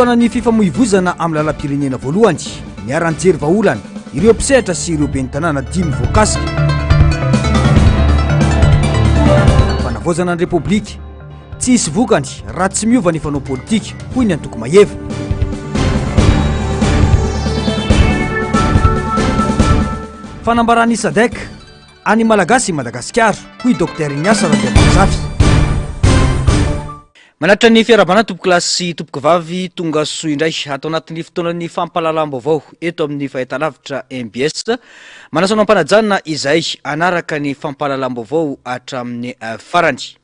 fotoanany fifamoivozana amin'ny lalam-pirenena voalohany niaran-jery vaolana ireo mpisehatra sy ireo ben'ny tanàna dimy voakasika fanavozana ny repoblika tsy hisy vokany raha tsy miova ny fanao politika hoy ny antoko maheva fanambarany sadek any malagasy Madagasikara hoy Dr Ignace Randiamanjafy. Manatra ny fiarabana tompoky lasy sy tompoky vavy tonga soa indray atao anatin'ny fotoanan'ny fampahalalam-baovao eto amin'ny fahitalavitra MBS manasana ampanajana izay anaraka ny fampahalalam-baovao hatramin'ny farany.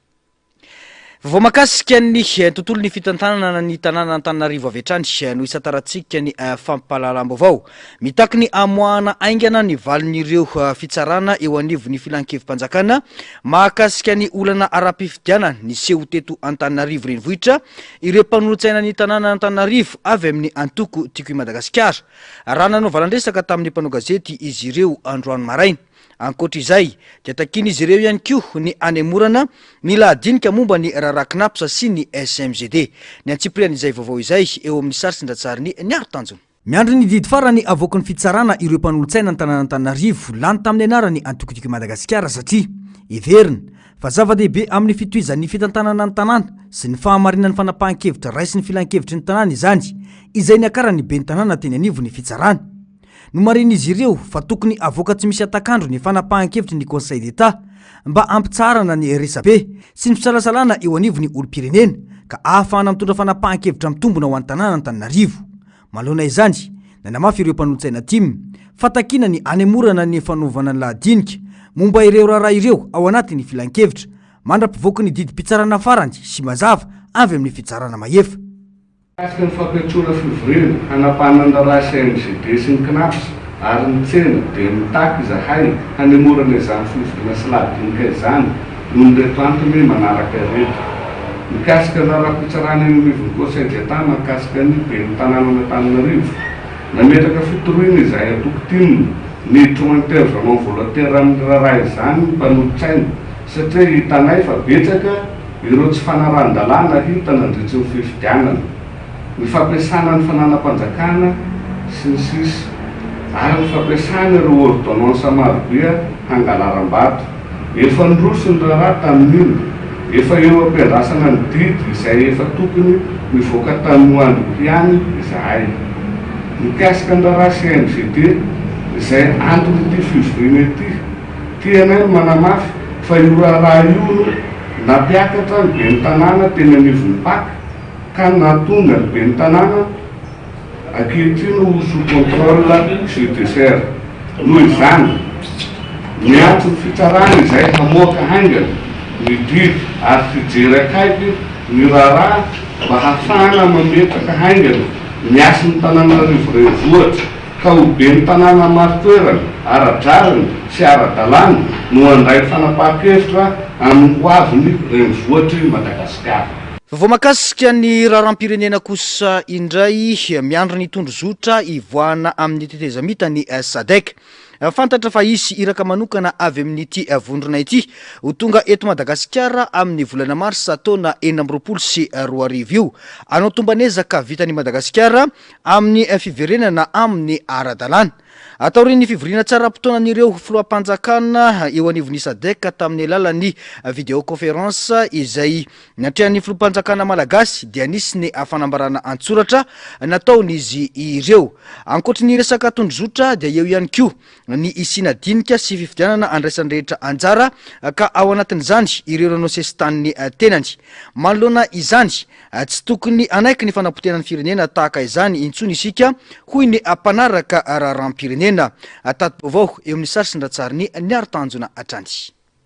Vao makasika ny tontolo ny fitantanana ny tanàna Antananarivo avy hatrany no isataratsika ny fampahalalam-baovao mitaky ny amoahana aingana ny valin'ireo fitsarana eo anivon'ny filan-kevim-panjakana mahakasika ny olana ara-pifidiana ny seho teto Antananarivo renivohitra ireo mpanolontsaina ny tanàna Antananarivo avy amin'ny antoko tiako i Madagasikara raha nanao valandresaka tamin'ny mpanao gazety izy ireo androany maraina. Ankoatra izay dia takiny izy ireo ihany koa ny anemorana ny lahadinika momba ny rarakinapsa sy ny SMGD ny antsiprian'izay vaovao izay eo amin'ny sary sindratsariny niaro tanjona. Miandry ny didy farany avoaka ny fitsarana ireo mpanolontsaina ny tanàna Antananarivo lany tamin'ny anarany antokotiko Madagasikara satria iverina fa zava-dehibe amin'ny fitohizan'ny fitantanana ny tanàna sy ny fahamarinan'ny fanapahan-kevitra raisy ny filan-kevitry ny tanàna izany izay ny akarany ben'ny tanàna teny anivo ny fitsarana. No marin'izy ireo fa tokony avoaka tsy misy atakandro ny fanapahan-kevitry ny Conseil d'État mba ampitsarana ny resabe sy ny fisalasalana eo anivon'ny olom-pirenena ka ahafahana mitondra fanapahan-kevitra mitombona ho an'ny tanàna Antananarivo. Malona izany nanamafy ireo mpanolontsaina timy fa takina ny anemorana ny fanaovana ny lahadinika momba ireo raharaha ireo ao anatin'ny filan-kevitra mandra-pivoaka ny didim-pitsarana farany sy mazava avy amin'ny fitsarana mahefa. Kasika ny fampiatrona fivorina hanapahana ny raharaha SMGD sy ny KNAPS ary ny tsena dia mitaky izahay hanemorana izany fivorina sy lahadinika izany noho ny reto antony manaraka ireto. Mikasika ny raharaha-pitsarana eny anivon'ny Conseil d'État mahakasika ny ben'ny tanàna Antananarivo nametraka fitoroina izay atoko timony niditra intervenant volontaire amin'ny raharaha izany ny mpanolontsaina satria hitanay fa betsaka ireo tsy fanaran-dalàna hita nandritry ny fifidianana. Ny fampiasana ny fananam-panjakana sy ny sisa ary ny fampiasana ireo ordonnansa marobe hangalaram-bato efa nydroso ny raharaha tamin'iny efa eo ampiandrasana ny didy izay efa tokony mivoaka tamin'ny androm-piany izahay. Mikasika ny raharaha SMGD izay antony ity fivorina ity tianay manamafy fa io raharaha io nampiakatra ny ben'ny tanàna teny anivon'ny paka ka natonga ny ben'ny tanàna ankehitriny ho sous contrôle judiciaire. Noho izany miantso ny fitsarana izay hamoaka haingana ny didy ary fijery akaiky ny raharaha mba hafahana mametraka haingana ny asin'ny Antananarivo renivohitra ka ho ben'ny tanàna maro toerana ara-drariny sy ara-dalàna no handray fanapahan-kevitra amin'ny hoaviny renivohitry Madagasikara. Vao makasika ny raharam-pirenena kosa indray miandry ny tondrozotra ivoahana amin'ny tetezamita ny SADC. Fantatra fa isy iraka manokana avy amin'ity vondrona ity ho tonga eto Madagasikara amin'ny volana Marsa taona 2024 io anao tombanezaka vitan'i Madagasikara amin'ny fiverenana amin'ny ara-dalàna. Ataorin'ny fivoriana tsara-potoanan'ireo filoham-panjakana eo anivon'ny SADC tamin'ny alalan'ny vidéoconférence izay natrehan'ny filoham-panjakana malagasy dia nisy ny fanambarana antsoratra nataon'izy ireo. Ankoatra ny resaka tondrozotra dia eo ihany koa ny isina dinika sy fifidianana andraisan'ny rehetra anjara ka ao anatin'izany ireo ranosestan'ny tenany. Manoloana izany tsy tokony anaiky ny fanampotenan'ny firenena tahaka izany intsony isika hoy ny mpanaraka raharam-pirenena tato-baovao eo amin'ny sary sindratsariny niaro tanjona atrany.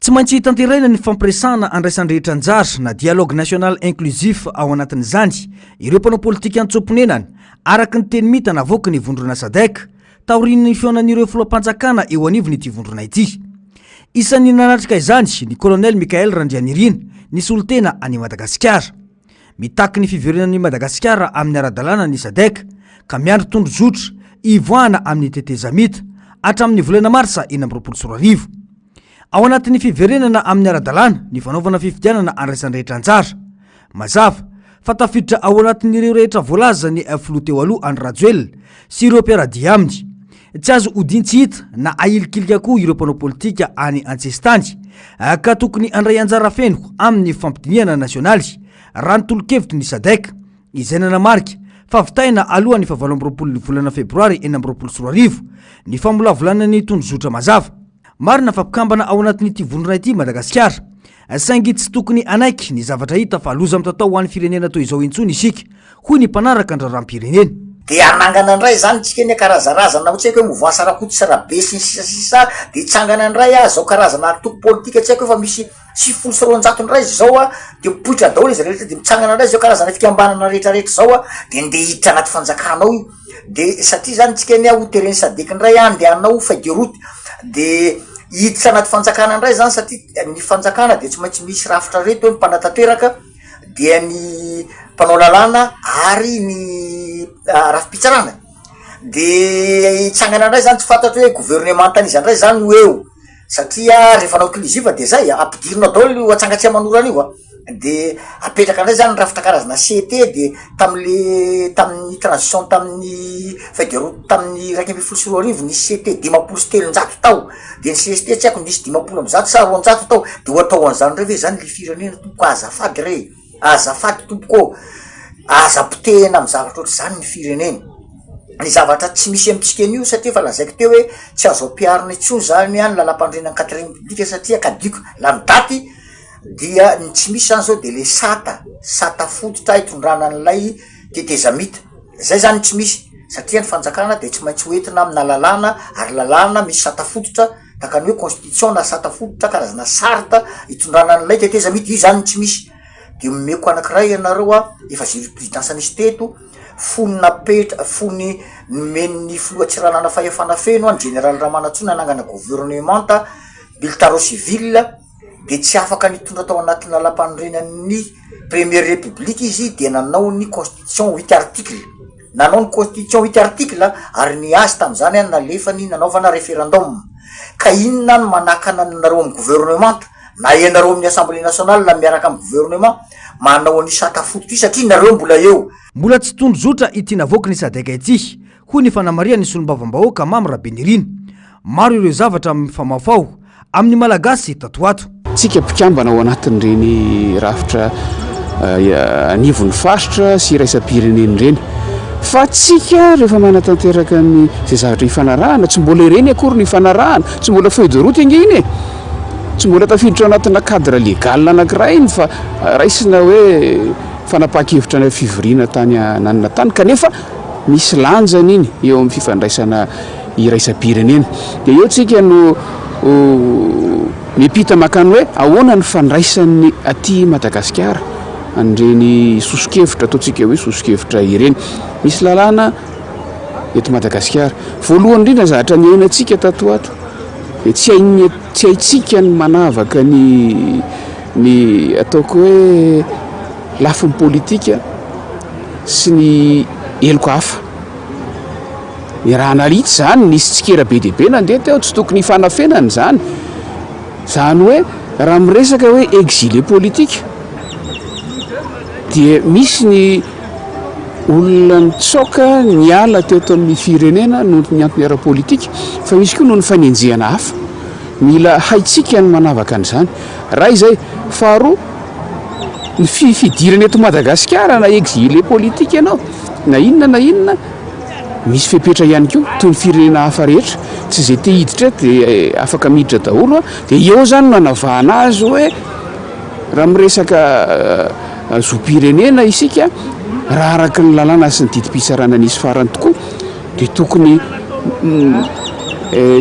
Tsy maintsy hitanteraina ny fampiresahana andraisan'ny rehetra anjara na dialogue national inclusif ao anatin'izany ireo mpanao politika antsoponenany araka ny teny mita navoaka ny vondrona SADC taorian'ny fionan'ireo filoham-panjakana eo anivony ity vondrona ity. Isan'ny nanatrika izany ny colonel Mikael Randrianirina nisy olo-tena any Madagasikara. Mitaky ny fiverenan'i Madagasikara amin'ny ara-dalàna ny SADC ka miandry tondrozotra ivoahana amin'ny tetezamita hatramin'ny volana Marsa 2024. Ao anatin'ny fiverenana amin'ny ara-dalàna ny fanaovana fifidianana andraisan'ny rehetra anjara. Mazava fa tafiditra ao anatin'ireo rehetra voalaza ny filoha teo aloha Andry Rajoelina sy ireo mpiaradia aminy. Tsy azo hodiny tsy hita na ahilikilika koa ireo mpanao politika any Antsestany ka tokony andray anjara feno amin'ny fampidiniana nasionaly raha ny tolo-kevitry ny SADC izay nanamarika fa vitaina alohan'ny 17 ny volana febroary 2024 ny famolavolana ny tondrozotra mazava. Marina fampikambana ao anatin'ity vondrona ity Madagasikara saingy tsy tokony anaiky ny zavatra hita fa loza mitatao ho an'ny firenena toy izao intsony isika hoy ny mpanaraka ny raharaham-pirenena. De anangana andray zany tsika ny karazarazana tsy haiko hoe movoa rakoto sarabe sy sisa de tsangana andray zao karazana atoko politika tsy haiko fa misy 700 ndray zao de mipoitra daholo izy rehetra de mitsangana andray zao karazana fikambanana rehetrarehetra zao de nde hiditra anaty fanjakanao io de satria zany tsika ny hotereny SADC ndray andehanao faideroute de hiditra anaty fanjakana ndray zany satria ny fanjakana de tsy maintsy misy rafitra reto hoe mpanatanteraka dia ny mpanao lalàna ary ny rafi-pitsarana de itsangana ndray zany tsy fantatro hoe gouvernementan'izy andray zany ho eo satria rehefa anao inclusive de zay ampidirina daholo io atsangatsia manorana io de apetraka ndray zany rafitra karazana CT de tamin'ny transition tamin'ny faideroute tamin'ny 2024 ny CT 270 tao de ny CST tsy haiko nisy 200 sa 200 tao de ho atao an'izany reo ve zany le firenena tompoko azafady re azafady tompoko aza-potehana amin'ny zavatra ohatry zany ny firenena ny zavatra tsy misy amitsika an'io satria fa lazaiko teo hoe tsy azo ampiarina intsony zany any lalam-pandrenan'ny 4e république satria kadiko lany daty dia ny tsy misy zany zao de le sata fototra hitondrana an'ilay tetezamita zay zany tsy misy satria ny fanjakana de tsy maintsy hoentina amina lalàna ary lalàna misy sata fototra takany hoe constitution na sata fototra karazana sarta hitondrana an'ilay tetezamita io zany tsy misy de meko anankiray ianareo efa jurisprudence nisy teto fony men'ny filoha-tsiranana fahefana feno général Ramanatsona anangana gouvernementa militaro civil de tsy afaka nitondra tao anaty lalam-pandrenan'ny première république izy de nanao ny constitution 8 article nanao ny constitution 8 article ary ny azy tam'izany nalefany nanaovana référendum ka inona no manakana nareo amin'ny gouvernementa na ianareo amin'ny assemblée nationale na miaraka amin'ny gouvernement manao ny sata fototra satria nareo mbola eo mbola tsy tondrozotra ity navoaka ny SADC ity hoy ny fanamaria ny solombavam-bahoaka Mamy Rabenirina maro ireo zavatra amin'ny famafao amin'ny malagasy tatoato tsika mpikambana ao anatin'ireny rafitra anivon'ny faritra sy raisam-pireneny ireny fa tsika rehefa manatanteraka ny zay zavatra hifanarahana tsy mbola ireny akory ny hifanarahana tsy mbola feuille de route ingeny e tsy mbola tafiditra anatina cadre légal anankiray iny fa raisina hoe fanapaha-kevitra na fivoriana tany nanana tany kanefa misy lanjany iny eo amin'ny fifandraisana iraisam-pirenena de eo tsika no mipita makany hoe ahoana ny fandraisan'ny aty Madagasikara an'ireny soso-kevitra ataontsika hoe soso-kevitra ireny misy lalàna eto Madagasikara voalohany indrindra zavatra ny ainantsika tatoato de tsy haitsika ny manavaka ny ataoko hoe lafiny politika sy ny eloko hafa ny raha anality zany nisy tsikera be dehibe nandeha teo tsy tokony hifanafenany zany hoe raha miresaka hoe exilé politika dia misy ny olona nitsoka niala teto amin'ny firenena noho ny antony ara-politika fa misy koa noho ny fanenjehana hafa mila haitsika ny manavaka an'izany raha izay faharoa ny fidirana eto Madagasikara na exilé politika ianao na inona misy fepetra ihany koa toy ny firenena hafa rehetra tsy zay te hiditra de afaka miditra daholo de eo zany nanavahana azy hoe raha miresaka zoam-pirenena isika raha araka ny lalàna sy ny didi-pitsarana nisy farany tokoa de tokony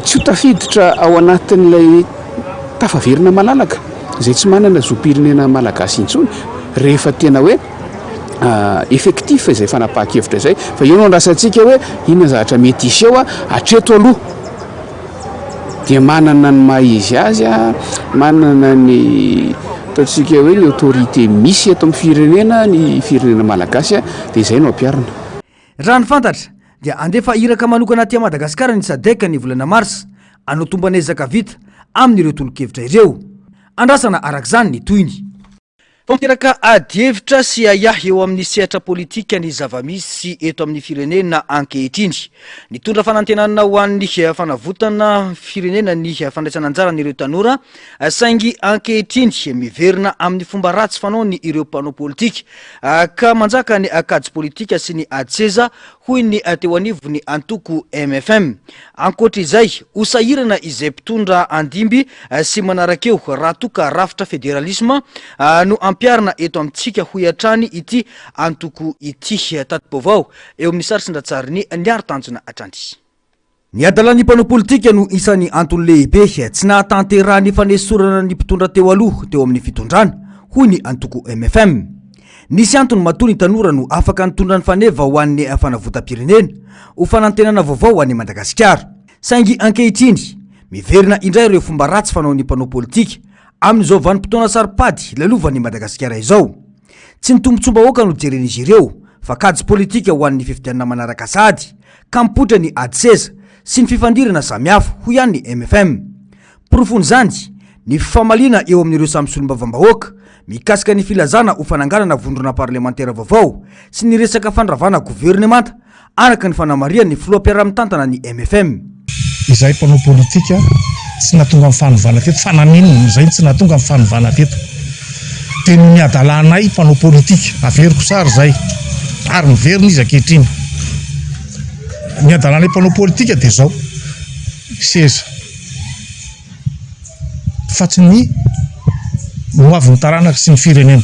tsy ho tafiditra ao anatin'ilay tafaverina malalaka zay tsy manana zoam-pirenena malagasy intsony rehefa tena hoe effectif zay fanapaha-kevitra zay fa eo no andrasantsika hoe inona zavatra mety isy eo atreto aloha de manana ny maha-izy azy manana ny ataontsika hoe ny autorité misy eto amin'ny firenena ny firenena malagasy de izay no ampiarina raha ny fantatra dia andefa iraka manokana aty Madagasikara ny SADC ny volana mars anao tombanezaka vita amin'ireo tolo-kevitra ireo andrasana arak'izany ny toyny Tanteraka adihevitra sy ayahy eo amin'ny sehatra politika ny zava-misy eto amin'ny firenena ankehitriny. Nitondra fanantenana ho an'ny fanavotana firenena ny fandraisana anjara n'ireo tanora, saingy ankehitriny miverina amin'ny fomba ratsy fanao ny ireo mpanao politika ka manjaka ny akady politika sy ny adseza hoy ny teo anivo ny antoko MFM. Ankoatra izay, usahirana izay mpitondra andimby sy manarakeo raha toka rafitra federalisme no ampiarina eto amintsika hoy hatrany ity antoko ity tatim-baovao eo amin'ny sarisindratsarin'ny niaro-tanjona atrandy. Ny adalan'ny mpanao politika no isan'ny antony lehibe tsy nahatanterahany fanesorana ny mpitondra teo aloha teo amin'ny fitondrana hoy ny antoko MFM. Nisy antony matoa ny tanora no afaka nitondra ny faneva ho an'ny fanavotam-pirenena ho fanantenana vaovao ho an'ny Madagasikara. Saingy ankehitriny miverina indray ireo fomba ratsy fanao ny mpanao politika amin'izao vanim-potoana saripady lalovan'ny Madagasikara izao. Tsy ny tombontsom-bahoaka no jeren'izy ireo fa kajy politika ho an'ny fifidianana manaraka sady ka mipoitra ny adseza sy ny fifandirana samihafa hoy ihany ny MFM. Porofon'izany ny fifamalina eo amin'ireo samy solombavam-bahoaka mikasika ny filazana ho fananganana vondrona parlementaire vaovao sy ny resaka fandravana gouvernemanta araka ny fanamarian'ny filoam-piara-mitantana ny MFM. Izay mpanao politika tsy natonga amin'ny fanovana teto, fananinina izay tsy natonga amin'ny fanovana teto. Teny ny adalanay mpanao politika, averiko sary zay, ary miverina izy ankehitriny. Ny adalanay mpanao politika dia zao, seza. Fa tsy ny hoavin'ny taranaka sy ny firenena.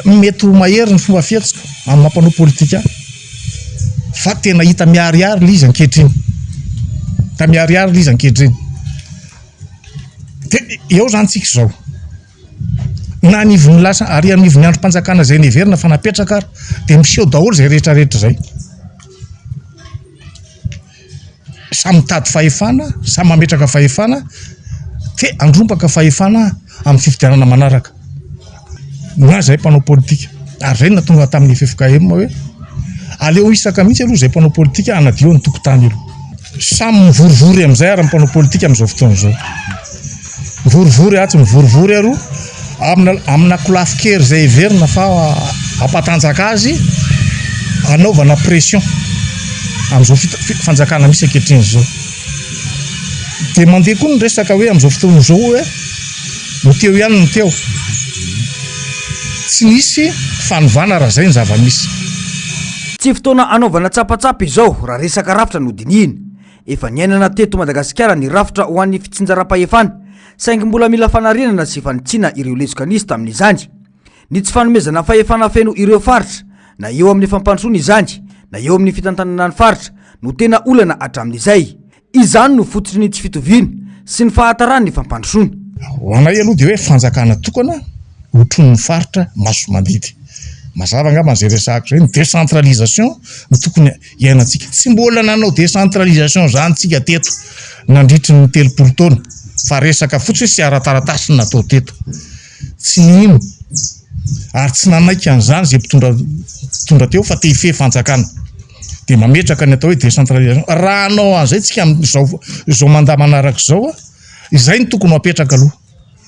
Mety ho mahery ny fomba fietsika amin'ny mpanao politika, fa tena hita miariary li izy ankehitriny. Miariary li izy ankehitriny. Eo zany tsika zao. Na anivon'ny lasa ary anivon'ny androm-panjakana zay neverina fa napetraka ary dia miseho daholo zay rehetrarehetra zay. Samy mitady fahefana, samy mametraka fahefana, fe andrompaka fahefana amin'ny fifidianana manaraka. Na zay mpanao politika. Ary zay natonga tamin'ny FFKM hoe aleo isaka mihitsy aloha zay mpanao politika anadio ny tokotany aloha. Samy mivorivory amin'izay ary mpanao politika amin'izao fotoana zao. Mivorivory atsy mivorivory aro amina kolafikery zay heverina fa ampatanjaka azy anaovana pression amin'izao fanjakana misy ankehitriny zao. Dia mandeha koa ny resaka hoe amin'izao fotoana zao hoe no teo ihany ny teo. Tsy nisy fanovana raha zay ny zava-misy. Tsy fotoana anaovana tsapatsapa izao raha resaka rafitra no dinihina. Efa niainana teto Madagasikara ny rafitra ho an'ny fitsinjaram-pahefana, saingy mbola mila fanarenana sy fanitsina ireo lezokanista amin'izany. Ny tsy fanomezana fahefana feno ireo faritra na eo amin'ny fampandrosoana izany na eo amin'ny fitantanana ny faritra no tena olana hatramin'izay. Izany no fototra ny tsy fitoviana sy ny fahatarany ny fampandrosoana. Ho anay aloha dia hoe fanjakana tokana hotron'ny faritra maso mandidy. Mazava angamba izay resahako izay ny décentralisation no tokony iainantsika. Tsy mbola nanao décentralisation zany tsika teto nandritry ny 3 taona fa resaka fotsiny sy ara-taratasy natao teto. Tsy nino ary tsy nanaiky an'izany izay mpitondra teo fa te hife fanjakana. Dia mametraka ny atao hoe décentralisation. Raha anao an'izay tsika amin'izao mandaha manaraka izao, izay ny tokony apetraka aloha.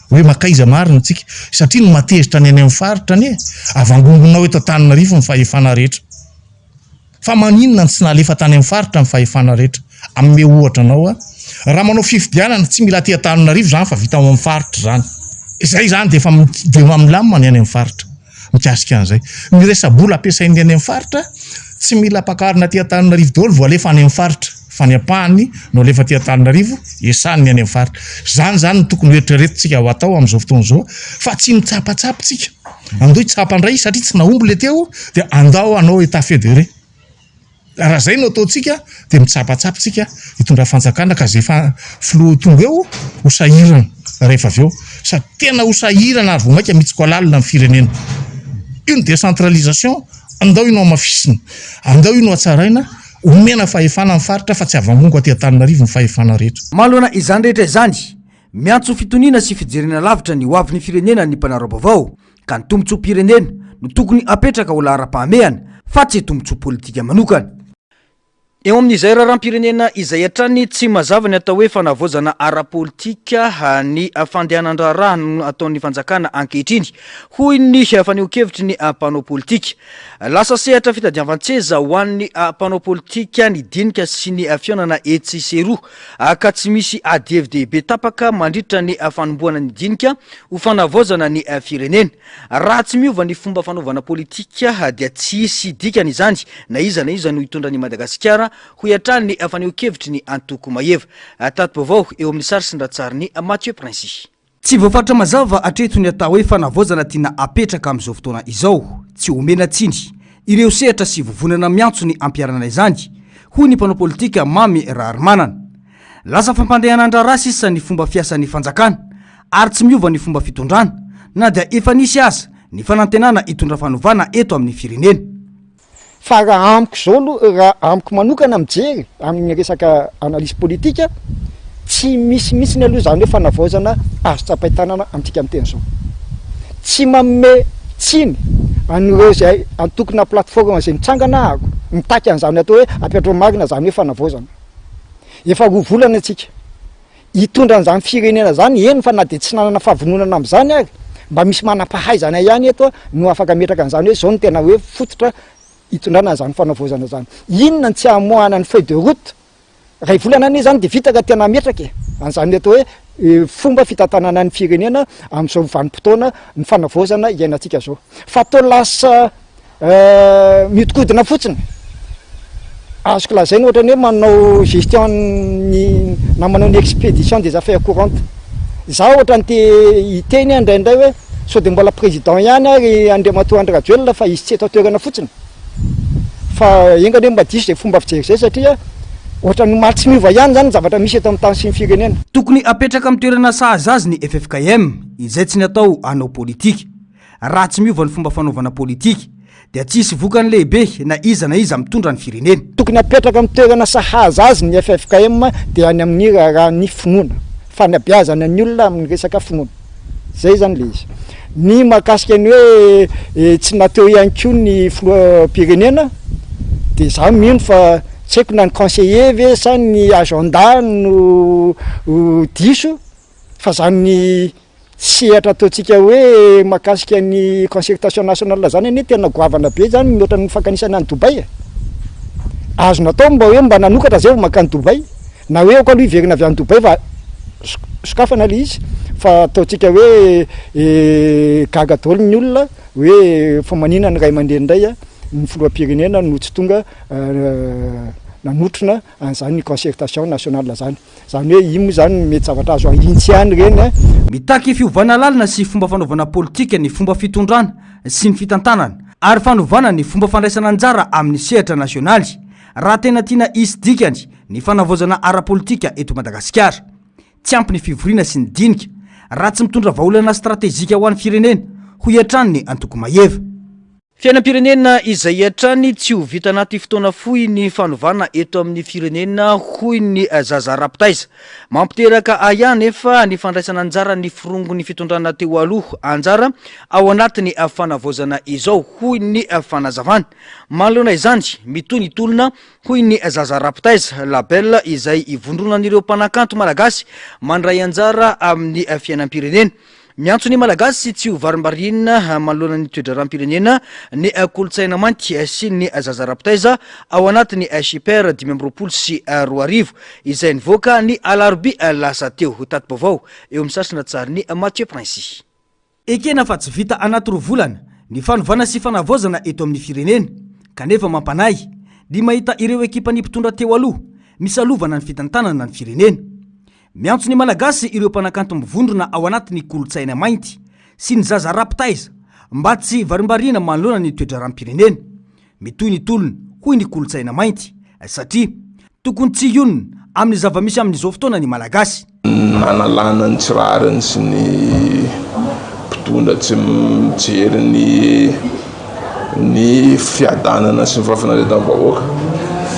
Hoe makaiza marina tsika satria no matezitra ny any amin'ny faritra ny avangongonao eto Antananarivo ny fahefana rehetra. Fa maninona ny tsy nahalefa tany amin'ny faritra ny fahefana rehetra. Amin'ny ohatra anao raha manao fifidianana tsy mila aty Antananarivo zany fa vita amin'ny faritra zany. Izay zany dia efa milamina ny any amin'ny faritra. Mikasika an'izay. Ny resa-bola ampiasain'ny any amin'ny faritra tsy mila pakarina aty Antananarivo daholo vao alefa any amin'ny faritra. Fa ny ampahany no alefa aty Antananarivo iasany ny any amin'ny faritra. Zany no tokony rehetrarehetratsika ho atao amin'izao fotoana izao. Fa tsy mitsapatsapa tsika. Andao hitsapa indray satria tsy nahomby le teo dia andao anao état fédéré. Raha zay no ataontsika dia mitsapatsapa tsika hitondra fanjakana ka zay filoha tonga eo ho sahirana rehefa avy eo. Sady tena ho sahirana ary vao maika mitsiko alalina amin'ny firenena. Io ny décentralisation andao io no amafisina. Andao io no hatsaraina. Omena fahefana amin'ny faritra fa tsy avangongo aty Antananarivo ny fahefana rehetra. Manoloana izany rehetra izany, miantso fitoniana sy fijerena lavitra ny hoavin'ny firenena ny mpanarao vaovao ka ny tombotsoam-pirenena no tokony apetraka ho lahara-pahamehana fa tsy tombotsoa politika manokana. eo amin'izay raharam-pirenena izay hatrany tsy mazava ny atao hoe fanavozana ara-politika ny fandehanan-draharaha no ataon'ny fanjakana ankehitriny hoy ny faneho-kevitry ny mpanao politika. Lasa sehatra fitadiavan-tseza ho an'ny mpanao politika ny dinika sy ny fiaonana etsiseroa ka tsy misy adievdebe tapaka mandritra ny fanomboana ny dinika ho fanavozana ny firenena. Raha tsy miova ny fomba fanaovana politika dia tsy hisy dikany izany na iza no hitondra ny Madagasikara ho hatrany ny faneho-kevitry ny Antoko Maeva. Tato-baovao eo amin'ny sary sy ny ratsariny Mathieu Prince. Tsy voafatra mazava atreto ny atao hoe fanavozana tiana apetraka amin'izao fotoana izao, tsy omena tsiny ireo sehatra sy vovonana miantso ny ampiarana izany hoy ny mpanao politika Mamy Rarmanana. Lasa fampandehanan-draharaha sisa ny fomba fiasan'ny fanjakana ary tsy miova ny fomba fitondrana na dia efa nisy aza ny fanantenana hitondra fanovana eto amin'ny firenena. Fa raha amiko zao raha amiko manokana mijery amin'ny resaka analyse politika tsy misy aloha zany hoe fanavozana azo tsapaitanana amintsika amin'ny teny zao. Tsy manome tsiny an'ireo zay antokona plateforme zay mitsangana ako mitaky an'izany atao hoe apetrao marina zany hoe fanavozana. Efa roa volana antsika hitondra an'izany firenena zany eny fa na dia tsy nanana fahavononana amin'izany ary mba misy manam-pahaizana ihany eto no afaka metraka an'izany hoe zao no tena hoe fototra hitondrana zany fanavozana zany. Inona tsy hamoahana ny feuille de route ray volana ane zany dia vita ka tena metraka an'izany atao hoe fomba fitantanana ny firenena amin'izao vanim-potoana ny fanavozana iainantsika zao. Fa atao lasa miodikodina fotsiny azoko lazaina ohatrany hoe manao gestion na manao ny expédition des affaires courantes. Za ohatrany hiteny indraindray hoe sao dia mbola président ihany ary Andriamatoa Andry Rajoelina fa izy tsy eto toerana fotsiny. Fa engany hoe mba diso zay fomba fijery zay satria ohatrany maly tsy miova ihany zany zavatra misy eto amin'ny tany sy ny firenena. Tokony apetraka amin'ny toerana sahazazy ny FFKM izay tsy natao hanao politika. Raha tsy miova ny fomba fanaovana politika dia tsisy vokany lehibe na iza mitondra ny firenena. Tokony apetraka amin'ny toerana sahazazy ny FFKM dia any amin'ny raha ny finoana fanabeazana ny olona amin'ny resaka finoana. Zay zany le izy. Ny mahakasika ny hoe tsy natao ihany koa ny filoam-pirenena dia za mino fa tsy haiko na ny conseiller ve sa ny agenda no diso fa zany ny sehatra ataontsika hoe mahakasika ny concertation nationale zany ane tena goavana be zany mihoatra ny fankanisana any Dubai. Azo natao mba hoe mba nanokatra zay makany Dubai na hoe ako aloha iverina avy any Dubai fa sokafana le izy fa ataontsika hoe gaga daholo ny olona hoe fa manina ny ray aman-dreny indray ny filoam-pirenena no tsy tonga nanotrona an'izany concertation nationale zany. Zany hoe ino zany mety zavatra azo ahintsy ihany reny. Mitaky fiovana lalina sy fomba fanaovana politika ny fomba fitondrana sy ny fitantanana ary fanovana ny fomba fandraisana anjara amin'ny sehatra nasionaly raha tena tiana hisy dikany ny fanavozana ara-politika eto Madagasikara. Tsy ampy ny fivoriana sy ny dinika raha tsy mitondra vahaolana stratezika ho an'ny firenena ho hiatrany ny Antoko Maeva. Fiainam-pirenena izay hatrany tsy ho vita anaty fotoana fohy ny fanovana eto amin'ny firenena hoy ny zaza rapitaiza. Mampiteraka ihany efa ny fandraisana anjara ny firongon'ny fitondrana teo aloha anjara ao anatiny fanavozana izao hoy ny fanazavana. Manoloana izany mitoy ny tolona hoy ny zaza rapitaiza label izay ivondronan'ireo mpanakanto malagasy mandray anjara amin'ny fiainam-pirenena. Miantso ny malagasy tsy ho varimbarina manoloana ny toe-dram-pirenena ny kolotsaina mainty sy ny zaza rapitaiza ao anatiny Super 2020 sy 2020 izay nivoaka ny alarobia lasa teo. Tato-baovao eo amin'ny sasina tsary ny Mathieu Prince. Ekena fa tsy vita anaty roa volana ny fanovana sy fanavozana eto amin'ny firenena kanefa mampanay ny mahita ireo ekipa ny mpitondra teo aloha misalovana ny fitantanana ny firenena. Miantso ny malagasy ireo mpanakanto mivondrona ao anatiny kolotsaina mainty sy ny zaza rapitaiza mba tsy varimbarina manoloana ny toe-dram-pirenena. Mitoy ny tolony hoy ny kolotsaina mainty satria tokony tsy ionona amin'ny zava-misy amin'izao fotoana ny malagasy. Analana ny tsirariny sy ny mpitondra tsy mijery ny fiadanana sy ny fahafinaretam-bahoaka.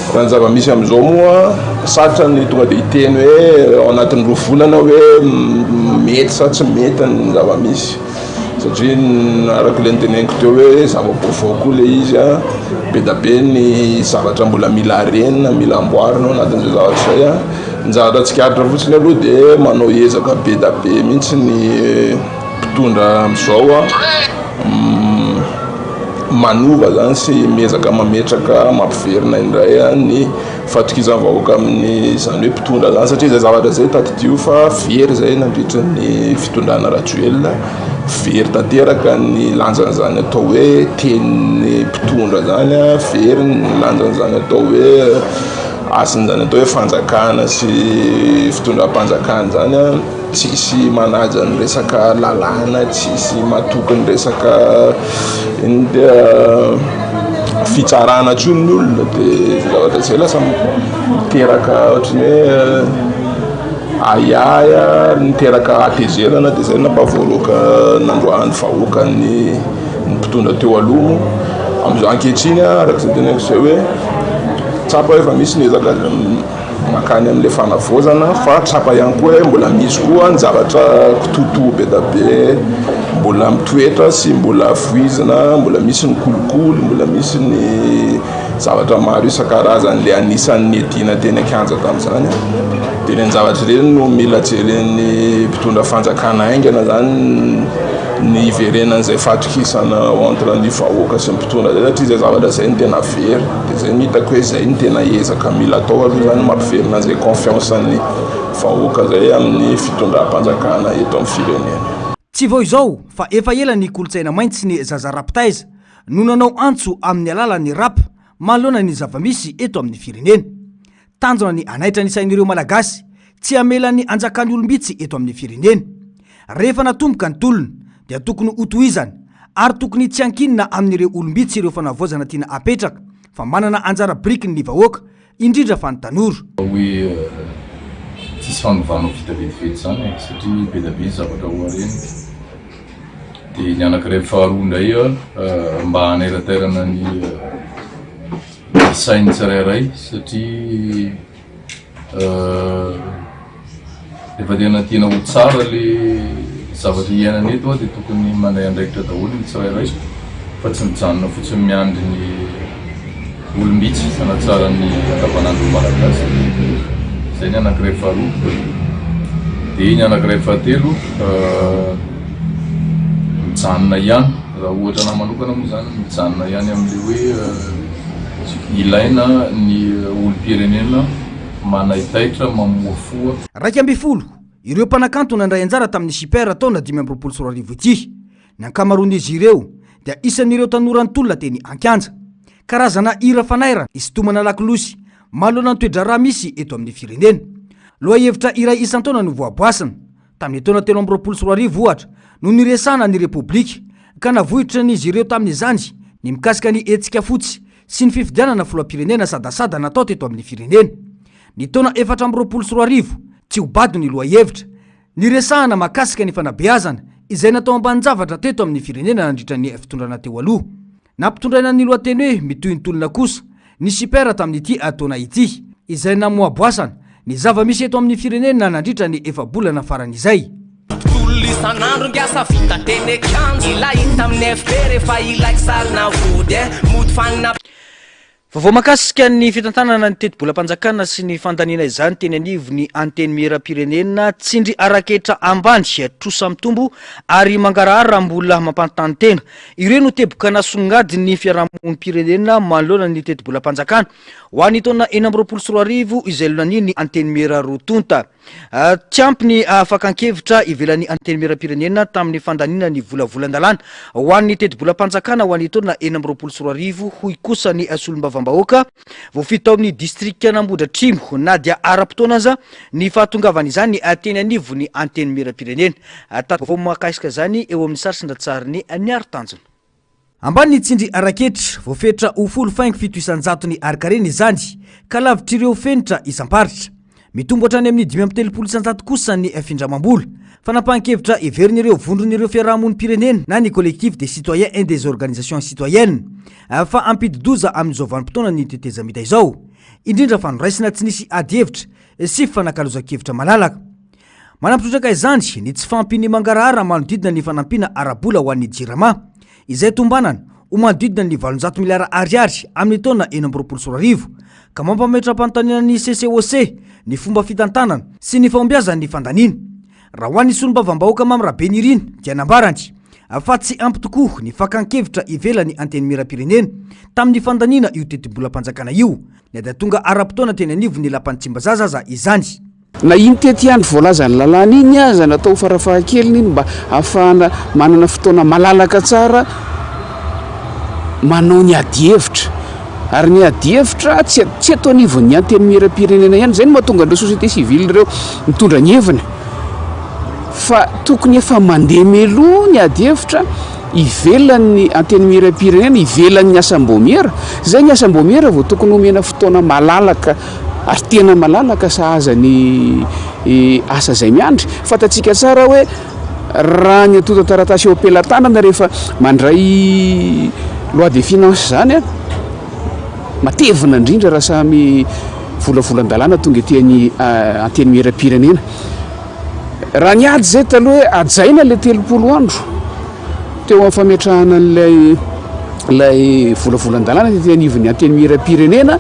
Raha ny zava-misy amin'izao moa sarotra ny tonga dia hiteny hoe ao anatin'ny roa volana hoe mety sa tsy mety ny zava-misy. satria araka le nteneniko teo hoe zava-baovao koa le izy a be da be ny zavatra mbola mila arenina mila amboarina ao anatin'izay zavatra zay a ny zavatra tsikaritra fotsiny aloha dia manao ezaka be da be mihitsy ny mpitondra am'izao a manova zany sy miezaka mametraka mampiverina indray a ny fatokizany vahoaka amin'ny zany hoe mpitondra zany satria zay zavatra zay tadidio fa very zay nandritra ny fitondrana Rajoelina very tanteraka ny lanjan'izany atao hoe tenin'ny mpitondra zany a very ny lanjan'izany atao hoe asin'izany atao hoe fanjakana sy fitondram-panjakana zany a tsisy manaja ny resaka lalàna tsisy matoky ny resaka iny dia fitsarana tsony ny olona dia zavatra zay lasa miteraka ohatrany hoe ayaya niteraka atezerana dia zay nampavoaloaka nandroany vahoaka ny mpitondra teo alomo am'izao ankehitriny araka zay teneko zay hoe tsapa efa misy nezaka makany amin'le fanavozana fa tsapa ihany koa hoe mbola misy koa ny zavatra kitoto be da be mbola mitoetra sy mbola foizina mbola misy ny kolokolo mbola misy ny zavatra maro isan-karazany le anisan'ny edina teny akanja tamin'izany dia ny zavatra ireny no mila jeren'ny mpitondra fanjakana aingana zany ny iverenan'izay fatokisana entre ny vahoaka sy ny mpitondra zay satria zay zavatra zay ny tena very dia zay mitako hoe zay ny tena ezaka mila atao aloha zany mampiverina an'izay confiance ny vahoaka zay amin'ny fitondram-panjakana eto amin'ny firenena. Tsy vao izao fa efa ela ny kolotsaina maintsy ny zaza rapitaiza no nanao antso amin'ny alalan'ny rap manoloana ny zavamisy eto amin'ny firenena. Tanjona ny anaitra ny sain'ireo malagasy tsy amelan'ny anjakan'ny olombitsy eto amin'ny firenena. Rehefa natomboka ny tolona dia tokony hotohizany ary tokony tsy ankinina amin'ireo olombitsy ireo fanavozana tiana apetraka fa manana anjara brikiny ny vahoaka indrindra fa ny tanora. Hoe tsisy fanovana vita vetivety zany satria be da be zavatra ho areny dia ny anankiray faharoa indray mba haneraterana ny sainy tsirairay satria efa tena tiana ho tsara le zavatra iainana eto dia tokony mandray andraikitra daholo ny tsirairay fa tsy mijanona fotsiny miandry ny olombitsy sanatsara ny andavanandro malagasy. Zay ny anankiray faharoa dia ny anankiray fahatelo mijanona ihany raha ohatra na manokana moa zany mijanona ihany amin'le hoe ilaina ny olom-pirenena manaitaitra mamoafoa. 12 ireo mpanakanto nandray anjara tamin'ny super taona 2024 ity. Ny ankamaroan'izy ireo dia isan'ireo tanora nytolona teny Ankanja. Karazana hira fanaira isitomana lakilosy manoloana ny toedra raha misy eto amin'ny firenena. Loha hevitra iray isan-taona no voaboasana tamin'ny taona 2024 ohatra no niresana ny Repoblika ka navohitra n'izy ireo tamin'izany ny mikasika ny hetsika fotsy sy ny fifidianana filoham-pirenena sadasada natao teto amin'ny firenena. Ny taona 2024 tsy ho bado ny loha hevitra niresahana makasika ny fanabeazana izay natao ambaninjavatra teto amin'ny firenena nandritra ny fitondrana teo aloha. Nampitondraina ny lohateny hoe mitohy ny tolona kosa ny super tamin'ity taona ity izay namoaboasana ny zava-misy eto amin'ny firenena nandritra ny efa-bolana faran'izay. Isan'andro ngiasa vita teny akanjo ila hita amin'ny FP rehefa ilaiky sarina vody mody fanina. Vao makasika ny fitantanana ny teti-bolam-panjakana sy ny fandaniana izany teny anivo ny anteny miram-pirenena tsindry araketra ambany trosa mitombo ary mangarahara raha mbola mampanontany tena. Ireo no teboka nasongady ny fiarahamonim-pirenena manoloana ny teti-bolam-panjakana ho an'ny taona 2024 izay lonany ny anteny mira rotonta. Tsy ampy ny afaka-ankevitra ivelan'ny anteny miram-pirenena tamin'ny fandaniana ny volavolan-dalàna ho an'ny teti-bolam-panjakana ho an'ny taona 2024 hoy kosa ny solombavam-bahoaka vao fito amin'ny distrika Nambodratrimo na dia ara-potoana aza ny fahatongavan'izany teny anivo ny anteny miram-pirenena. Vao makasika zany eo amin'ny sarisindratsariny ny ari-tanjona. Ambany ny tsindry araketra vao fetra ho 7 ny arikarena izany ka lavitra ireo fenitra isam-paritra. Mitombo hatrany amin'ny 5 kosa ny findramam-bola fanapahan-kevitra iverin'ireo vondron'ireo fiarahamonim-pirenena na ny collectif des citoyens et des organisations citoyennes fa ampididoza amin'izao vanim-potoana ny tetezamita izao indrindra fa noraisina tsy nisy ady hevitra sy fanakalozan-kevitra malalaka. Manampitrotraka izany ny tsy fampiny mangarahara manodidina ny fanampiana arabola ho an'ny jirama izay tombanana ho manodidina ny 700 miliara ariary amin'ny taona 2024 ka mampametra-panontaniana ny CCOC ny fomba fitantanana sy ny fahombiazan'ny fandaniana. Raha ho an'ny solombavam-bahoaka Mamirabe Nirina dia nambarany fa tsy ampy tokoa ny fakan-kevitra ivelany anteny miram-pirenena tamin'ny fandaniana io tetim-bolam-panjakana io ny dia tonga ara-potoana teny anivo ny lapan'ny Tsimbazaza izany. Na iny tety andro voalazany lalàna iny aza natao farafahakeliny iny mba ahafahana manana fotoana malalaka tsara manao ny adi-hevitra ary ny adi-hevitra tsy atao anivon'ny anteny miram-pirenena ihany zay no mahatonga andreo société civile ireo mitondra ny heviny fa tokony efa mandeha meloa ny adi-hevitra ivelan'ny anteny miram-pirenena ivelan'ny asam-bomiera zay ny asam-bomiera vao tokony omena fotoana malalaka ary tena malalaka sahaza ny asa zay miandry. Fatatsika tsara hoe raha ny atota taratasy eo ampelantanana rehefa mandray loi de finance zany matevina indrindra raha samy volavolan-dalàna tonga ety anteny miram-pirenena. Raha ny ady zay taloha hoe ajaina le 30 andro teo amin'ny fametrahana an'ilay volavolan-dalàna tety anivon'ny anteny miram-pirenena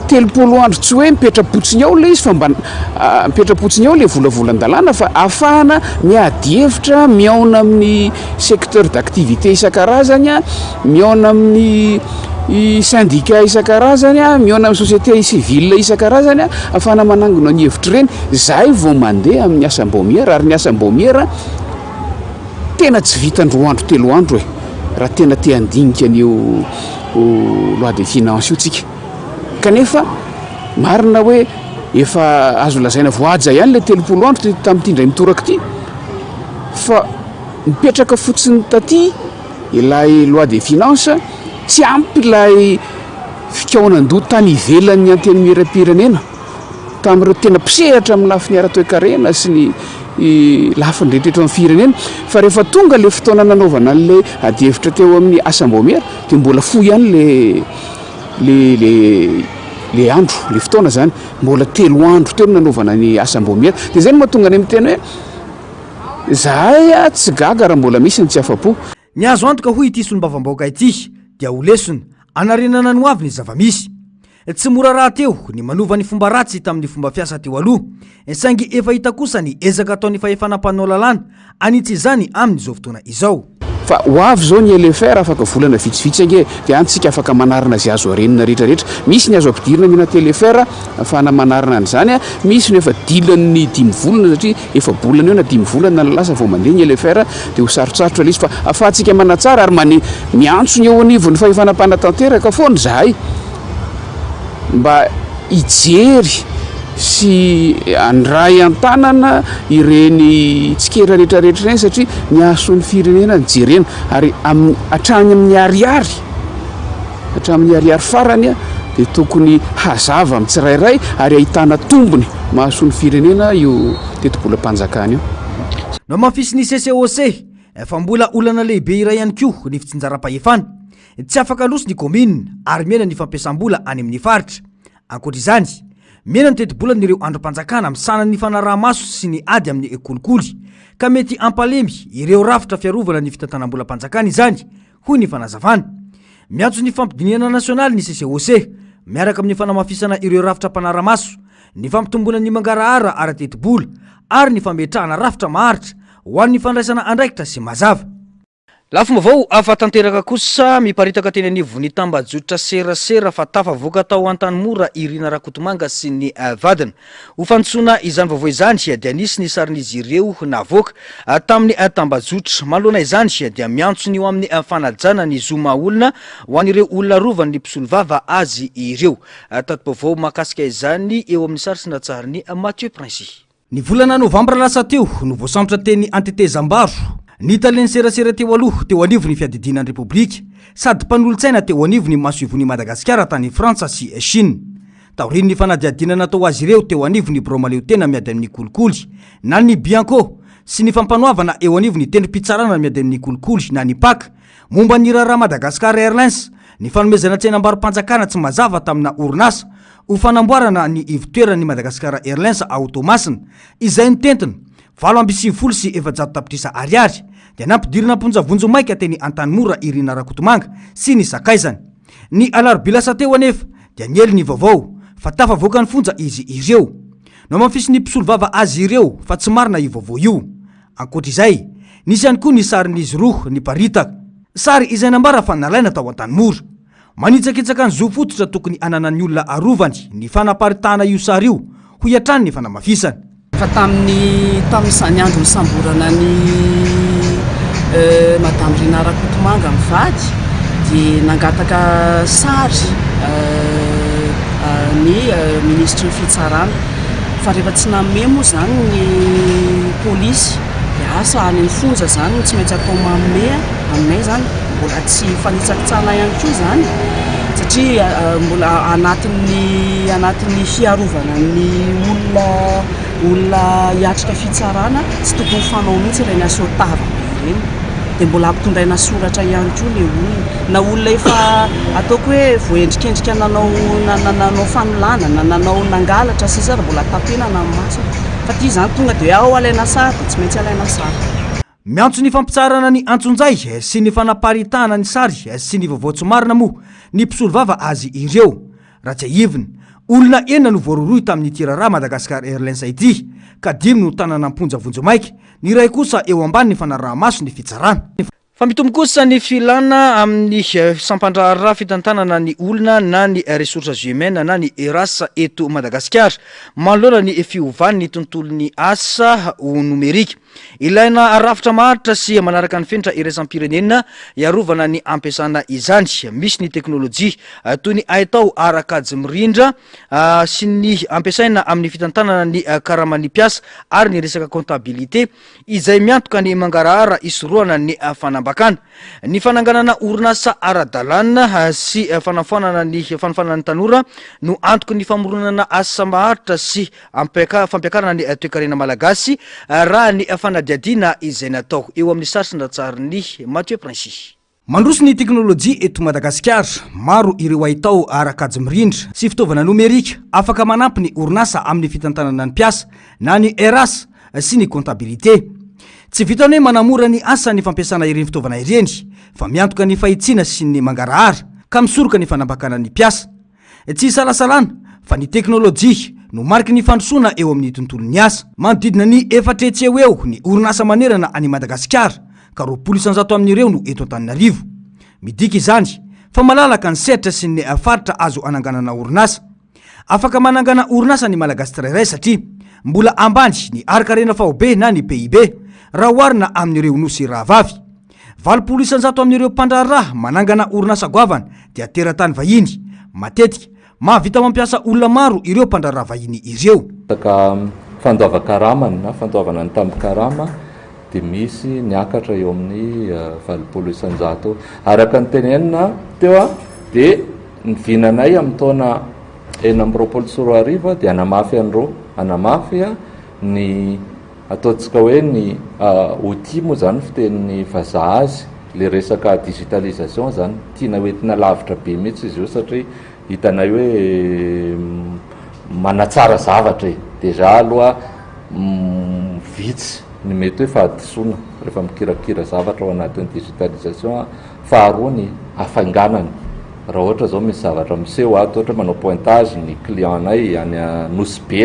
30 andro tsy hoe mipetrapotsiny ao le izy fa mba mipetrapotsiny ao le volavolan-dalàna fa ahafahana miady hevitra miaona amin'ny secteur d'activité isan-karazany miaona amin'ny syndicat isan-karazany miaona amin'ny société civile isan-karazany ahafahana manangona ny hevitra ireny zay vao mandeha amin'ny asam-bomiera ary ny asam-bomiera tena tsy vitan-3 andro 3 andro raha tena te handinika an'io loi de finance io tsika kanefa marina hoe efa azo lazaina voaja ihany le 30 andro tamin'ity indray mitoraka ity fa mipetraka fotsiny taty ilay loi de finance tsy ampy ilay fikaonan-doha tany ivelan'ny anteny miram-pirenena tamin'ireo tena pisehatra amin'ny lafiny ara-toe-karena sy ny lafiny rehetraretra amin'ny firenena fa rehefa tonga le fotoana nanaovana an'le adi-hevitra teo amin'ny asam-bomiera dia mbola fo ihany le andro le fotoana zany mbola 3 andro teo nanaovana ny asam-bomiera dia zay no mahatonga any amin'ny teny hoe zahay tsy gaga raha mbola misy ny tsy afa-po. Ny azo antoka hoy ity solombavam-bahoaka ity dia ho lesona anarenana ny hoavy ny zava-misy tsy mora raha teo ny manova ny fomba ratsy tamin'ny fomba fiasa teo aloha saingy efa hita kosa ny ezaka ataon'ny fahefanam-panao lalàna anitsy izany amin'izao fotoana izao. Fa hoavy zao ny LFR afaka volana vitsivitsy ange dia antsika afaka manarina zay azo arenina rehetrarehetra. Misy ny azo ampidirina mina LFR afahana manarina an'izany misy ny efa dilan'ny 10 volana satria efa bolana eo na 10 volana na lasa vao mandeha ny LFR dia ho sarotsarotra izy fa afahantsika manatsara ary miantso ny eo anivon'ny fahefanam-panatanteraka foana zahay mba ijery sy andray an-tanana ireny tsikera rehetrarehetra ireny satria ny ason'ny firenena ny jerena ary hatrany amin'ny ariary farany dia tokony hazava amin'ny tsirairay ary ahitana tombony mahason'ny firenena io teti-bolam-panjakana io. No mafisy ny CCOC fa mbola olana lehibe iray ihany koa ny fitsinjaram-pahefana tsy afaka loso ny commune ary mena ny fampiasam-bola any amin'ny faritra. Ankoatr'izany mena ny teti-bola n'ireo androm-panjakana amin'ny sanan'ny fanaraha-maso sy ny ady amin'ny kolikoly ka mety ampalemy ireo rafitra fiarovana ny fitantanam-bolam-panjakana izany hoy ny fanazavana. Miantso ny fampidiniana nasionaly ny CCOC miaraka amin'ny fanamafisana ireo rafitra mpanara-maso ny fampitombona ny mangarahara ara-teti-bola ary ny fametrahana rafitra maharitra ho an'ny fandraisana andraikitra sy mazava. Lafomba vao afa-tanteraka kosa miparitaka teny anivon'ny tambajotra serasera fa tafavoaka tao an-tanimora Irina Rakotomanga sy ny vadina. Ho fandrosoana izany vaovao izany dia nisy ny sarin'izy ireo navoaka tamin'ny tambajotra. Manoloana izany dia miantso ny eo amin'ny fanajana ny zoma olona ho an'ireo olona rovany ny mpisolo vava azy ireo. Tato-baovao mahakasika izany eo amin'ny sary sy natsarany Mathieu Princy. Ny volana Novambra lasa teo no voasambotra teny Antetezambaro ny taleny serasera teo aloha teo anivon'ny fiadidinan'ny Repoblika sady mpanolo-tsaina teo anivon'ny masoivon'ny Madagasikara tany Frantsa sy Chine. Taoriny ny fanadiadina natao azy ireo teo anivon'ny Bromaleo tena miady amin'ny kolikoly na ny Bianco sy ny fampanoavana eo anivon'ny tendrom-pitsarana miady amin'ny kolikoly na ny PAK momba ny raharaha Madagascar Airlines ny fanomezana tsenam-baro-panjakana tsy mazava tamina orinasa ho fanamboarana ny ivitoerany Madagasikara Airlines Automasina izay ny tentina 8 sy 700 tapitrisa ariary dia nampidirina mponjavonjo maika teny Antanimora Irina Rakotomanga sy ny sakaizany. Ny alarobia lasa teo anefa dia niely ny vaovao fa tafavoaka ny fonja izy ireo no mamfisy ny mpisolo vava azy ireo fa tsy marina io vaovao io. Ankoatr'izay nisy ihany koa ny sarin'izy roa ny paritaka, sary izay nambara fa nalaina tao Antanimora. Manitsakitsaka ny zo fototra tokony anana ny olona arovany ny fanaparitahana io sary io ho iatrany ny fanamafisana. Fa tamin'izany andro ny samborana ny Madame Rina Rakotomanga mivady dia nangataka sary ny ministry ny fitsarana fa rehefa tsy nanome moa zany ny polisy dia asa any ny fonja zany tsy maintsy atao manome aminay zany mbola tsy fanitsakitsana ihany koa zany satria mbola anatin'ny fiarovana ny olona hiatrika fitsarana tsy tokony fanao mihitsy ireny asotava ireny dia mbola ampitondraina soratra ihany koa le olona na olona efa ataoko hoe voendrikendrika nanao fanolana na nanao nangalatra sisa mbola tapenana amin'ny masina fa ty zany tonga dia ao alaina sary dia tsy maintsy alaina sary. Miantso ny fampitsarana ny antsunjay sy ny fanaparitahana ny sary sy ny vaovao tsy marina moa ny mpisolo vava azy ireo raha tsy aivina olona enina no voaroroy tamin'ny tirara Madagasikara Airlines ity ka 5 no tanana amponjavonjo maika ny iray kosa eo ambany ny fanarahamaso ny fitsarana. Fa mitombo kosa ny filana amin'ny sampandraharaha fitantanana ny olona na ny ressources humaines na ny ERAS eto Madagasikara manoloana ny fiovany ny tontolon'ny asa ho numerika. Ilaina rafitra maharitra sy manaraka ny fenitra iraisam-pirenena iarovana ny ampiasana izany. Misy ny teknolojia toy ny aitao arakajy mirindra sy ny ampiasaina amin'ny fitantanana ny karaman'ny piasa ary ny resaka comptabilité izay miantoka ny mangarahara isoroana ny fanambakana. Ny fananganana orinasa ara-dalàna sy fanafanana ny fanafanana ny tanora no antoka ny famoronana asa maharitra sy fampiakarana ny toe-karena malagasy raha ny fanadiadina izay natao eo amin'ny sarsyn-dratsariny Mathieu Princy. Mandroso ny teknolojia eto Madagasikara, maro ireo ahitao arakajy mirindra sy fitaovana numerika afaka manampy ny orinasa amin'ny fitantanana ny piasa na ny ERAS sy ny comptabilité. Tsy vitany hoe manamora ny asa ny fampiasana ireny fitaovana ireny fa miantoka ny fahitsiana sy ny mangarahara ka misoroka ny fanambakana ny piasa. Tsy salasalana fa ny teknolojia no mariky ny fandrosoana eo amin'ny tontolon'ny asa. Manodidina ny 4 eo ny orinasa manerana any Madagasikara ka 200 amin'ireo no eto Antananarivo. Midika izany fa malalaka ny setra sy ny faritra azo ananganana orinasa. Afaka manangana orinasa ny malagasy tsirairay satria mbola ambany ny arkarena faobe na ny PIB raha oharina amin'ireo nosy rahavavy. 800 amin'ireo mpandraharaha manangana orinasa goavana dia teratany vahiny matetika mahavita mampiasa olona maro ireo mpandraharaha vahiny ireo. Saka fandoava karamany na fandoavana ny tambi-karama dia misy niakatra eo amin'ny 800 araka ny tenenina teo dia ny vinanay amin'ny taona 2024 dia anamafy an'ireo anamafy ny ataontsika hoe ny outil moa zany fitenin'ny vazaha azy le resaka digitalisation zany tiana hoentina lavitra be mihitsy izy io satria hitanay hoe manatsara zavatra deja aloha vitsy ny mety hoe fahadisoana rehefa mikirakira zavatra ao anatin'ny digitalisation. Faharoa ny afainganany raha ohatra zao misy zavatra miseho ato ohatra manao pointage ny client-nay any nosy be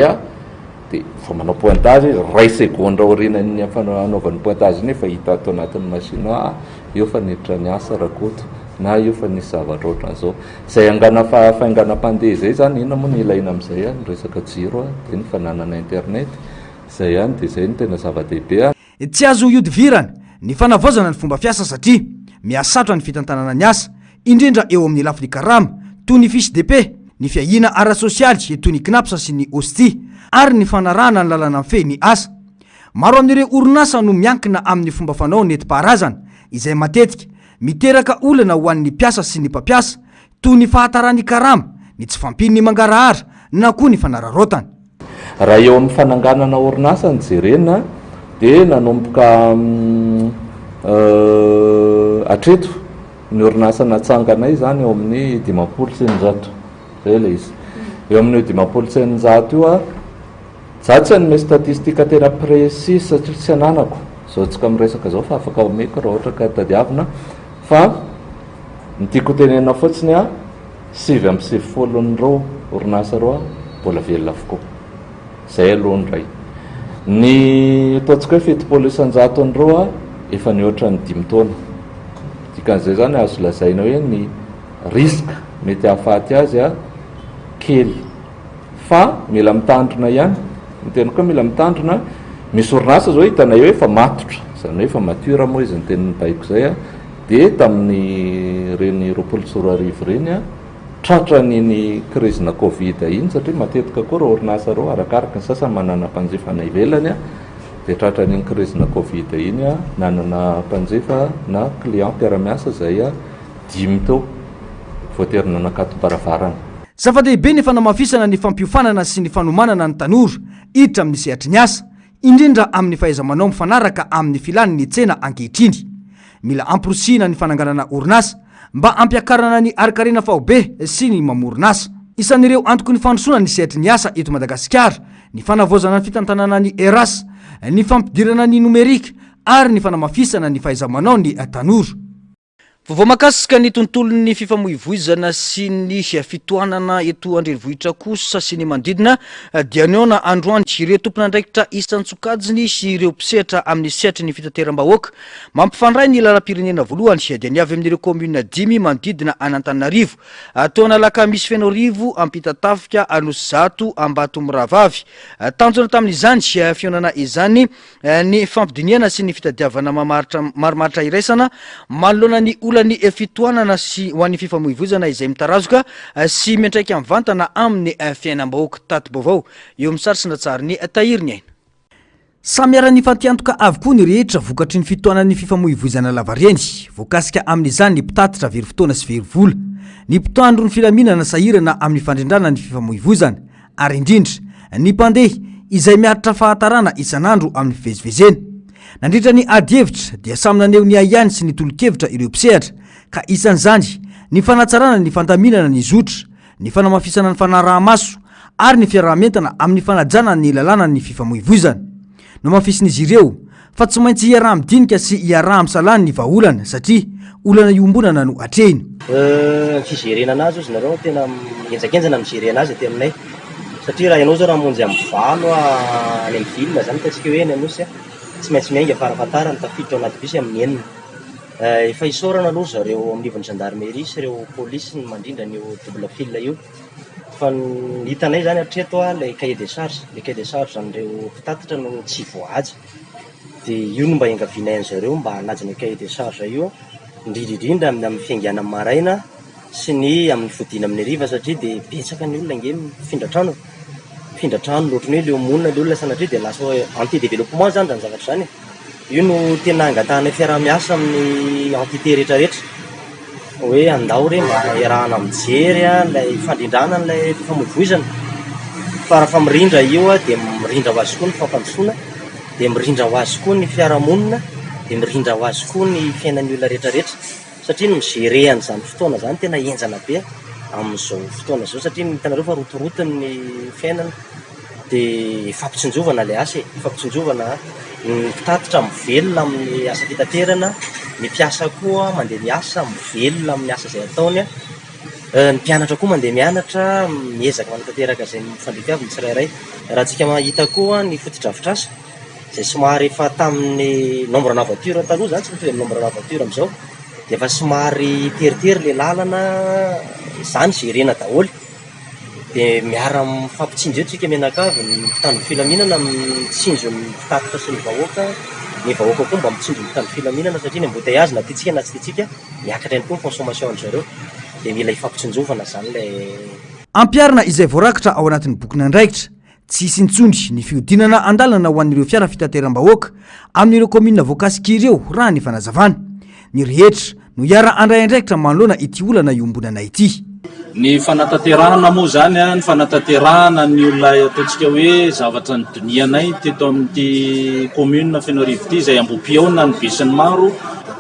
dia fa manao pointage ray seconde aorinany fanaovan'ny pointage iny fa hita ato anatin'ny machine io fa niditra ny asa rakoto na io fa nisy zavatra ohatran'izao zay angana fainganam-pandeha zay zany ina moa ny ilaina amin'izay ny resaka jiro dia ny fananana internet zay ihany dia zay ny tena zava-dehibe. Tsy azo iodivirana ny fanavaozana ny fomba fiasa satria miasatra ny fitantanana ny asa indrindra eo amin'ny lafiny karama toy ny FISDP, ny fiahina ara-sosialy toy ny KNAPS sy ny OSTI ary ny fanarahana ny lalana fe ny asa. Maro amin'ireo orinasa no miankina amin'ny fomba fanao nentim-paharazana izay matetika miteraka olana ho an'ny piasa sy ny mpampiasa toy ny fahatarany karama, ny tsy fampiny ny mangarahara na koa ny fanararotana. Raha eo amin'ny fananganana orinasa ny jerena dia nanomboka atreto ny orinasa natsanganay zany eo amin'ny 500 zay le izy eo amin'ny dimapolo sy eninjato io a za tsy anome statistika tena précis satria tsy ananako zao tsika miresaka zao fa afaka omeko raha ohatra ka tadiavina fa nytiako tenena fotsiny a 7 orinasa roa mbola velona avokoa zay aloha ny ray ny ataontsika hoe fetopolo isanjato ny roa efa nihoatra ny 5 taona dikan'izay zany azo lazaina hoe ny risque mety hahafaty azy a kely fa mila mitandrina ihany nyteny koa mila mitandrina misy orinasa zao hitanay hoe efa matotra zany hoe efa mature moa izy ny tenin'ny baiko zay a de tamin'ny reny 24 reny a tratra niny crisena covid iny satria matetika koa raha orinasa reo arakaraka ny sasany manana mpanjefana ivelany a de tratra niny crisena covid iny a nanana mpanjefa na client mpiaramiasa zay a 5 teo voaterina nakatobaravarana. Zava-dehibe ny fanamafisana ny fampiofanana sy ny fanomanana ny tanora hiditra amin'ny sehatry ny asa indrindra amin'ny fahaiza-manao mifanaraka amin'ny filany ny tsena ankehitriny. Mila amporosina ny fananganana orinasa mba ampiakarana ny arikarena fahobe sy ny mamorinasa. Isan'ireo antoko ny fandrosoana ny sehatry ny asa eto Madagasikara, ny fanavozana ny fitantanana ny ERAS, ny fampidirana ny numerika ary ny fanamafisana ny fahaiza-manao ny tanora. Vao makasika ny tontolon'ny fifamoivoizana sy ny fitohanana eto andrenivohitra kosa sy ny manodidina dia niona androany ireo tompon'andraikitra isan-tsokajiny sy ireo mpisehatra amin'ny sehatry ny fitateram-bahoaka mampifandray ny lalam-pirenena voalohany dia niavy amin'ireo commune 10 manodidina Antananarivo taona alakamisy feno rivo ampitatafika Anosizato Ambatomiravavy. Tanjona tamin'izany fionana izany ny fampidiniana sy ny fitadiavana marimaritra iraisana manoloana ny ny fitohanana sy ho an'ny fifamoivoizana izay mitarazoka sy miantraika amin'ny vantana amin'ny fiainam-bahoaka tato-baovao eo amin'ny sary sy natsary ny tahiriny aina. Samy ara-ny fantiantoka avokoa ny rehetra vokatry ny fitohanan'ny fifamoivoizana lavareny voakasika amin'izany ny mpitatitra very fotoana sy very vola ny mpitandro ny filaminana sahirana amin'ny fandrindrana ny fifamoivoizana ary indrindra ny mpandeha izay miaritra fahatarana isan'andro amin'ny fivezivezena. Nandritra ny adievitra dia samy naneo ny ahihany sy ny tolokevitra ireo mpisehatra ka isan'izany ny fanatsarana ny fandaminana ny zotra, ny fanamafisana ny fanaraha-maso ary ny fiaraha-mentana amin'ny fanajana ny lalàna ny fifamoivoizana. No mafisin'izy ireo fa tsy maintsy iaraha-midinika sy iaraha-misalany ny vahaolana satria olana iombonana no atrehiny. Fizerena anazy ozy nareo tena enjakenjana mijerena azy aty aminay satria raha ianao zao raha monjy amin'ny valo any amin'ny vilona zany tatsika hoe ny anosy tsy maintsy miainga farafatarany tafiditra ao anaty bisy amin'ny enina. Efa isorana aloha zareo amin'ny livon'ny gendarmerie sy ireo polisy ny mandrindra n'io double fil io. Fa ny hitanay zany hatreto ilay cahier de charge, le cahier de charge an'ireo mpitatitra no tsy voahaja. Dia io no mba engavianay an'zareo mba hanajana cahier de charge io indrindrindrindra amin'ny fiangiana amin'ny maraina sy ny amin'ny fodiana amin'ny hariva satria dia betsaka ny olona nge mifindra trano loatrany hoe leo monina le olona sanatria dia lasa anti-développement zany zany zavatra zany. Io no tena angatahana fiaraha-miasa amin'ny entité rehetrarehetra hoe andao re mba iarahana mijery ilay fandrindrana n'ilay fifamoivoizana fa raha fa mirindra io dia mirindra ho azy koa ny fampandrosoana dia mirindra ho azy koa ny fiarahamonina dia mirindra ho azy koa ny fiainan'ny olona rehetrarehetra satria ny mijerehany zany fotoana zany tena enjana be amin'izao fotoana zao satria hitanareo fa rotorotony ny fiainana dia fampitsinjovana ilay asa fampitsinjovana ny mpitatitra mivelona amin'ny asa fitaterana, ny mpiasa koa mandeha miasa mivelona amin'ny asa izay ataony, ny mpianatra koa mandeha mianatra miezaka manatanteraka izay mifandrika ny tsirairay. Raha tsika mahita koa ny fotodrafitrasa izay somary efa tamin'ny nombre na voiture taloha zany tsy mitovy amin'ny nombre na voiture amin'izao dia efa somary teritery le lalana izany jerena daholo dia miara mifampitsinjo tsika mianakavy ny mpitandro filaminana mitsinjo ny mpitatitra sy ny vahoaka koa mba mitsinjo ny mpitandro filaminana satria ny embouteillage na titsika na tsy titsika miakatra ihany koa ny consommation an'zareo dia mila ifampitsinjovana zany ilay ampiarina izay voarakitra ao anatin'ny boky andraikitra tsy hisy intsondry ny fiodinana andalana ho an'ireo fiara fitateram-bahoaka amin'ireo commune voakasika ireo raha ny fanazavana ny rehetra no iara andray andraikitra manoloana ity olana iombonana ity. Ny fanatanterahana moa zany ny fanatanterahana ny olona ataontsika hoe zavatra ny donianay teto amin'ity commune Fenorivo ity izay ambopiaona ny besiny maro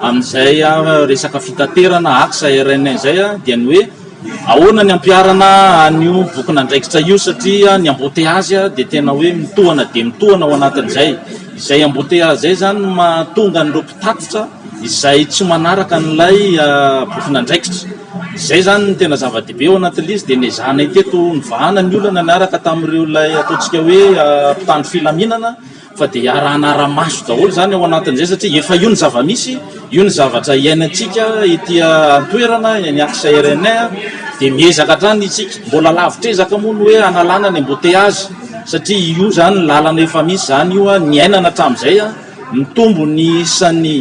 amin'izay resaka fitaterana aksa RN izay dia ny hoe ahoana ny ampiarana an'io bokin'andraikitra io satria ny embouteillage dia tena hoe mitohana dia mitohana ao anatin'izay izay embouteillage zay zany mahatonga an'ireo mpitatitra izay tsy manaraka n'ilay bokin'andraikitra izay zany ny tena zava-dehibe ao anatin'ilay izy dia nezana teto nivahana ny olana niaraka tamin'ireo lay ataontsika hoe mpitandro filaminana fa dia iarahana ara-maso daholo zany ao anatin'izay satria efa io ny zava-misy io ny zavatra iainantsika ity antoerana ny aksa RNA dia miezaka hatrany itsika mbola lavitra ezaka moa ny hoe analana ny embouteillage satria io zany lalana efa misy zany io ny ainana hatramin'izay mitombo ny isan'ny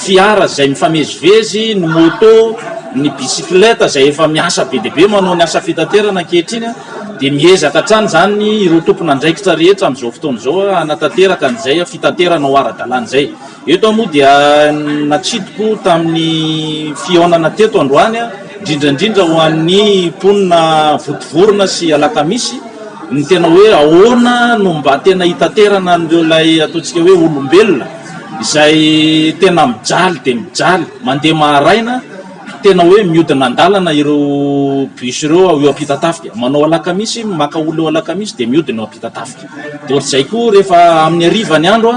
fiara zay mifamezivezy ny moto ny bicyclette zay efa miasa be dia be manao ny asa fitaterana ankehitriny dia miezaka hatrany zany ireo tompon'andraikitra rehetra amin'izao fotoana izao anatanteraka an'izay fitaterana ho ara-dalàna izay eto moa dia natsidiko tamin'ny fihaonana teto androany indrindraindrindra ho an'ny mponina votivorona sy alakamisy ny tena hoe ahoana no mba tena hitaterana n'ireo lay ataontsika hoe olombelona izay tena mijaly dia mijaly mandeha maharaina tena hoe miodina andalana ireo bus ireo eo ampitatafika manao alakamisy maka olo eo alakamisy dia miodina eo ampitatafika dia ohatr'izay koa rehefa amin'ny arivany andro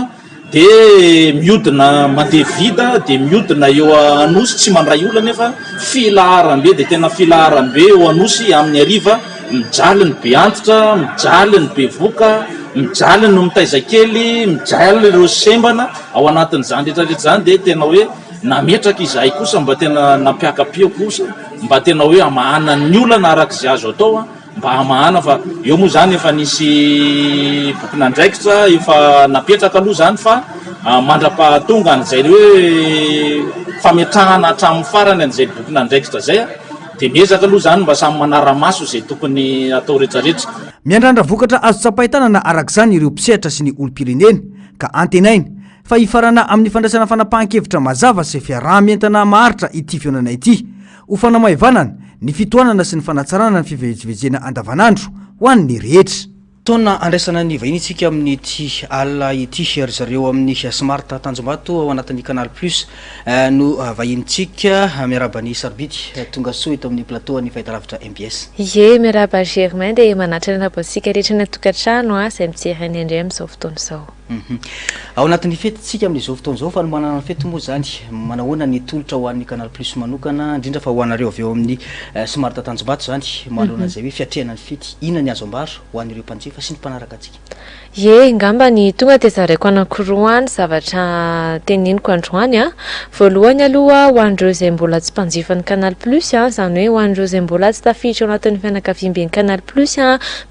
dia miodina mandeha vida dia miodina eo anosy tsy mandray ola nefa filaharam-be dia tena filaharam-be eo anosy amin'ny ariva mijaly ny be antitra mijaly ny be voka mijaly no mitaizakely mijaly ireo sembana ao anatin'izany rehetrarehetra zany dia tena hoe nametraka izahay kosa mba tena nampiakapio kosa mba tena hoe amahana ny olana araka izay azo atao mba amahana fa eo moa zany efa nisy bokin'andraikitra efa napetraka aloha zany fa mandra-pahatonga an'izay hoe fametrahana hatramin'ny farany an'izay bokin'andraikitra zay dia miezaka aloha zany mba samy manara-maso izay tokony atao rehetrarehetra miandrandra vokatra azo tsapahitana na arak'izany ireo mpisehatra sy ny olom-pirenena ka antenaina fa hifarana amin'ny fandraisana fanapahan-kevitra mazava sy fiaraha-mientana maharitra ity fionana ity ho fanamahivanana ny fitoanana sy ny fanatsarana ny fivezivezena andavanandro ho an'ny rehetra taona andraisana ny vahiny itsika amin'ny ity alina ity ry zareo amin'ny smart tanjombato ao anatin'ny canal plus no vahinitsika miaraba ny sarbidy tonga soa eto amin'ny plateau ny fahitalavitra MBS ye miaraba Germain dia manatra ny rabatsika rehetra ny tokantrano izay mijerany indray amin'izao fotoana izao ao anatin'ny fetytsika amin'izao fotoana izao fa ny manana ny fety moa zany manahoana ny tolotra ho an'ny canal plus manokana indrindra fa ho anareo avy eo amin'ny smart tanjombato zany manoloana zay hoe fiatrehana ny fety inona ny azo ambaro ho an'ireo mpanjifa sy ny mpanaraka atsika ye ngamba ny tonga dia zaraiko anankiroa any zavatra teneniko androany voalohany aloha ho an'ireo izay mbola tsy mpanjifa ny canal plus zany hoe ho an'ireo izay mbola tsy tafiditra ao anatin'ny fianakaviam-be ny canal plus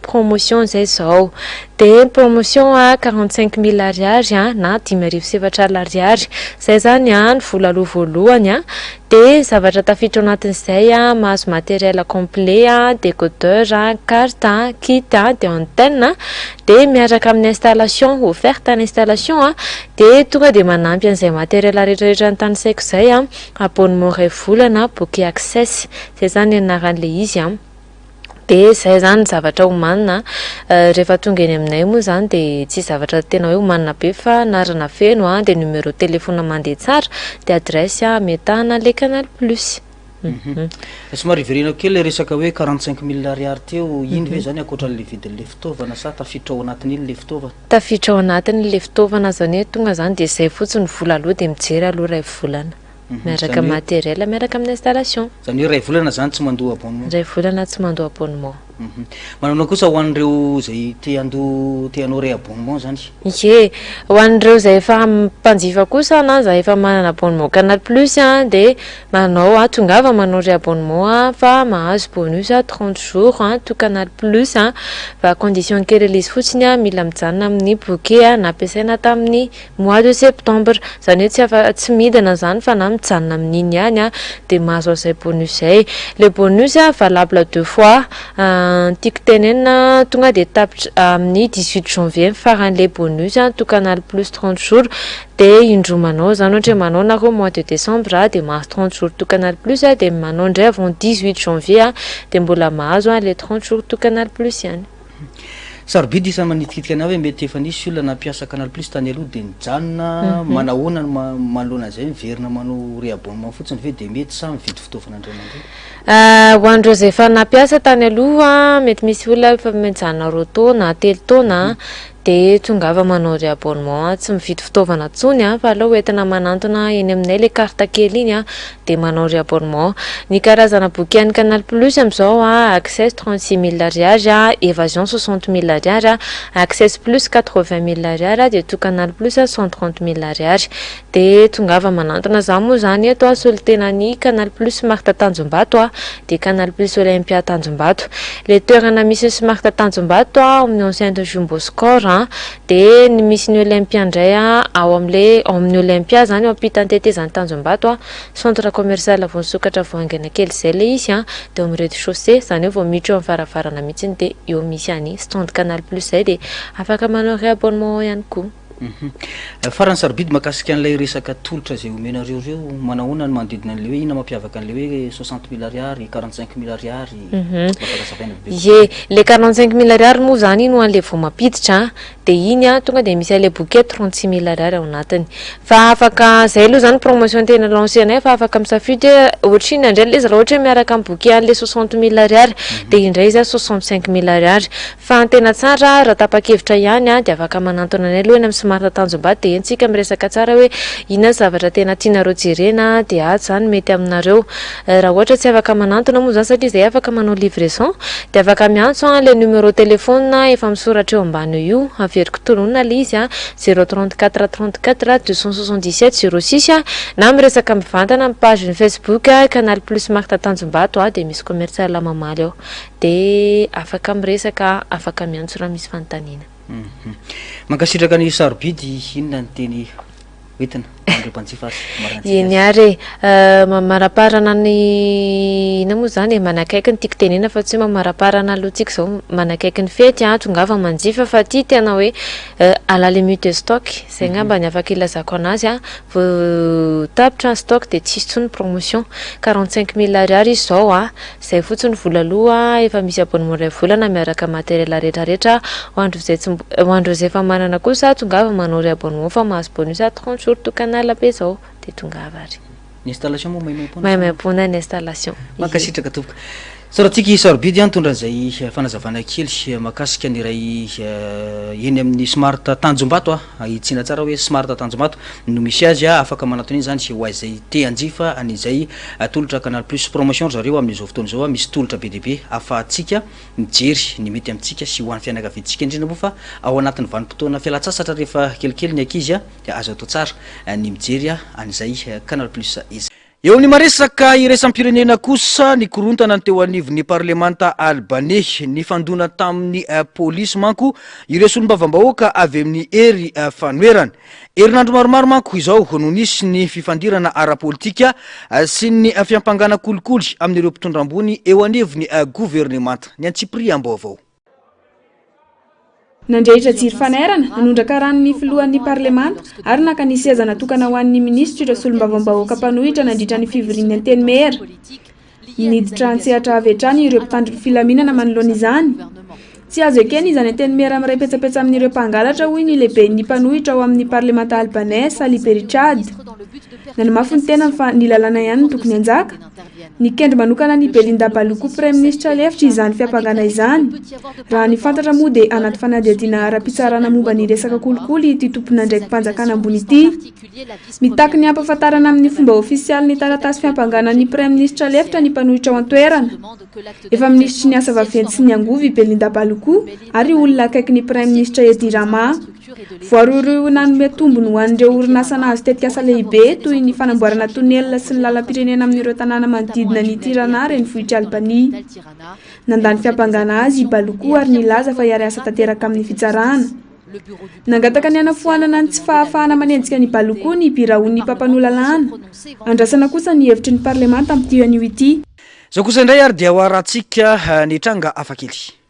promotion zay zao dia promotion 45 000 ariary na 10,700 ariary zay zany ny vola aloha voalohany dia zavatra tafiditra ao anatin'izay mahazo matériel complet décodeur carte kit dia antenne dia miaraka amin'ny installation offerte ny installation dia tonga dia manampy an'izay matériel rehetrarehetra ny tanisaiko zay abonnement ray volana bouquet access zay zany anaran'ilay izy dia zay zany zavatra homanina rehefa tonga eny aminay moa zany dia tsy zavatra tena hoe homanina be fa narana feno dia numéro téléphone mandeha tsara dia adresse ametahana le canal plus somary iverenao kely resaka hoe 45 000 ariary teo iny ve zany akoatran'le vidin'le fitaovana sa tafiditra ao anatin'iny le fitaovana tafiditra ao anatin'ny le fitaovana zany hoe tonga zany dia zay fotsiny vola aloha dia mijery aloha ray volana miaraka matériel miaraka amin'ny installation zany hoe ray volana zany tsy mandoa abonnement ray volana tsy mandoa abonnement manao kosa ho an'ireo zay te hanao ray abonnement zany ye ho an'ireo zay efa mpanjifa kosa na zay efa manana abonnement canal plus dia manao tongava manao ray abonnement fa mahazo bonus 30 jours to canal plus fa condition kely izy fotsiny mila mijanona amin'ny bouquet nampiasaina tamin'ny mois de septembre zany hoe tsy midina zany fa na mijanona amin'iny ihany dia mahazo azay bonus zay le bonus valable 2 fois tiako tenenina tonga dia tapitra amin'ny 18 janvier faran'le bonus to canal plus 30 jours dia indromanao zany ohatra manao nareo mois de décembre dia mahazo 30 jours to canal plus dia manao ndray avant 18 janvier dia mbola mahazo le 30 jours to canal plus ihany sarobidy isa manitikitika anao hoe mety efa nisy olona nampiasa Canal Plus tany aloha de nijanona manahoana manoloana zay miverina manao réabonnement fotsiny ve de mety sa mividy fitaovana andray aman-dreny ho andreo zay efa nampiasa tany aloha mety misy olona efa mijanona roa taona telo taona de tongava manao réabonnement tsy mividy fitaovana tsony fa aleo entina manantona eny aminay le carte kely iny de manao réabonnement ny karazana boky an'ny Canal Plus am'izao access 36 000 ariary évasion 60 000 ariary access plus 80 000 ariary de tout Canal Plus 130 000 ariary de tongava manantona za moa zany eto solitenany Canal Plus Marta Tanjombato de Canal Plus Olympia Tanjombato le toerana misy Marta Tanjombato amin'ny ancien de Jumbo Score de ny misy ny Olympia ndray ao amin'ny Olympia zany ampitantetezany Tanjombato centre commercial vao sokatra voangana kely zay le izy de amin'ny rez-de-chaussée zany vao miditra amin'ny varavarana mihitsiny de eo misy any stand Canal Plus zay de afaka manao réabonnement ihany koa farany sarobidy makasika an'ilay resaka tolotra zay omenareo reo manahoana ny manodidina an'le hoe ina mampiavaka an'le hoe 60 000 ariary 45 000 ariary ye le 45 000 ariary moa zany no an'le vao mampiditra de iny tonga de misy an'le bouquet 36 000 ariary ao anatiny fa afaka zay aloha zany promotion tena lancenay fa afaka misafidy ohatriny andray le izy raha ohatra miaraka amin'ny bouquet an'le 60 000 ariary de indray izy 65 000 ariary fa tena tsara raha tapa-kevitra ihany de afaka manantona anay aloha eny amin'ny Marta Tanjombato de entsika miresaka tsara hoe ina zavatra tena tianareo jerena de zany mety aminareo raha ohatra tsy afaka manantona moa zany satria zay afaka manao livraison de afaka miantso le numéro téléphone efa misoratra eo ambany io averiko tonona le izy 034 34 277 06 na miresaka mivantana amin'ny page ny Facebook Canal Plus Marta Tanjombato de misy commercial mamaly ao de afaka miresaka afaka miantso raha misy fanontaniana mankasitraka ny sarobidy inona ny teny hoentina andreo mpanjifa eny ary maraparana ny ina moa zany manakaiky ny tiako tenena fa tsy hoe maraparana alohatsika zao manakaiky ny fety tongava manjifa fa ty tena hoe à la limite stock zay ngamba ny afaka ilazako anazy vao tapitra stock de tsisy tsony promotion 45 000 ariary izy zao zay fotsiny vola aloha efa misy abonnement ray volana miaraka matériel rehetrarehetra hoandro zay efa manana kosa tongava manao ry abonnement fa mahazo bonus 30 jours to canal be zao de tongava ary installation moa maimapona ny installation mankasitraka topoka sarotsika sarobidy tondran'izay fanazavana kely makasika nyray eny amin'ny Smart Tanjombato itsina tsara hoe Smart Tanjombato no misy azy afaka manatona iny zany ho aizay te anjifa an'izay tolotra Canal Plus promotion zareo amin'izao fotoana zao misy tolotra be deaibe afahatsika mijery ny mety amintsika sy ho an'ny fianakaviantsika indrindra moa fa ao anatin'ny vanim-potoana fialatsasatra rehefa kelikely ny ankizy de azo atao tsara ny mijery an'izay Canal Plus izy eo amin'ny maresaka iraisam-pirenena kosa ny korontana ny teo anivon'ny parlemanta albanais ny fandona tamin'ny polisy manko ireo solom-bavam-bahoaka avy amin'ny ery fanoerana herinandro maromaro manko izao no nisy ny fifandirana ara-politika sy ny fiampangana kolikoly amin'ireo mpitondra ambony eo anivon'ny gouvernemanta ny Antsipria ambao nandrehitra jiro fanairana nanondraka ranony filohan'ny parlemanta ary naka nisy seza natokana ho an'ny ministra ireo solombavam-bahoaka mpanohitra nandritra ny fivoriana ny teny mehera niditra antsehatra avy hatrany ireo mpitandro filaminana manoloana izany tsy azo ekeny izany anteny mehera amiray petsapetsa amin'ireo mpangalatra hoy ny lehiben'ny mpanohitra ao amin'ny parlemanta albanais Sali Perichad nanamafy ny tena fa ny lalana ihany ny tokony anjaka ny kendry manokana ny Belinda Baluku prime ministre lefitra izany fiampangana izany raha ny fantatra moa dia anaty fanadihadiana ara-pitsarana momba ny resaka kolikoly ity tompona ndraiky mpanjakana ambony ity mitaky ny ampafantarana amin'ny fomba ofisialy ny taratasy fiampangana ny prime ministre lefitra ny mpanohitra ao an-toerana efa ministry ny asa vaventy sy ny angovy Belinda Baluku ary olona akaiky ny prime ministre Edi Rama voaroiro nanome tombony ho an'ireo orinasa nahazo tetikasa lehibe toy ny fanamboarana tonelina sy ny lalam-pirenena amin'ireo tanàna manodidina ny Tirana reny vohitra Albanie nandany fiampangana azy Baluku ary nilaza fa hiary asa tanteraka amin'ny fitsarana nangataka ny anafoanana ny tsy fahafahana manenjika ny Baluku ny biraon'ny mpampanolalana andrasana kosa ny hevitry ny parlemanta amin'ity anio ity zao kosa indray ary dia ho aratsika ny tranga afakely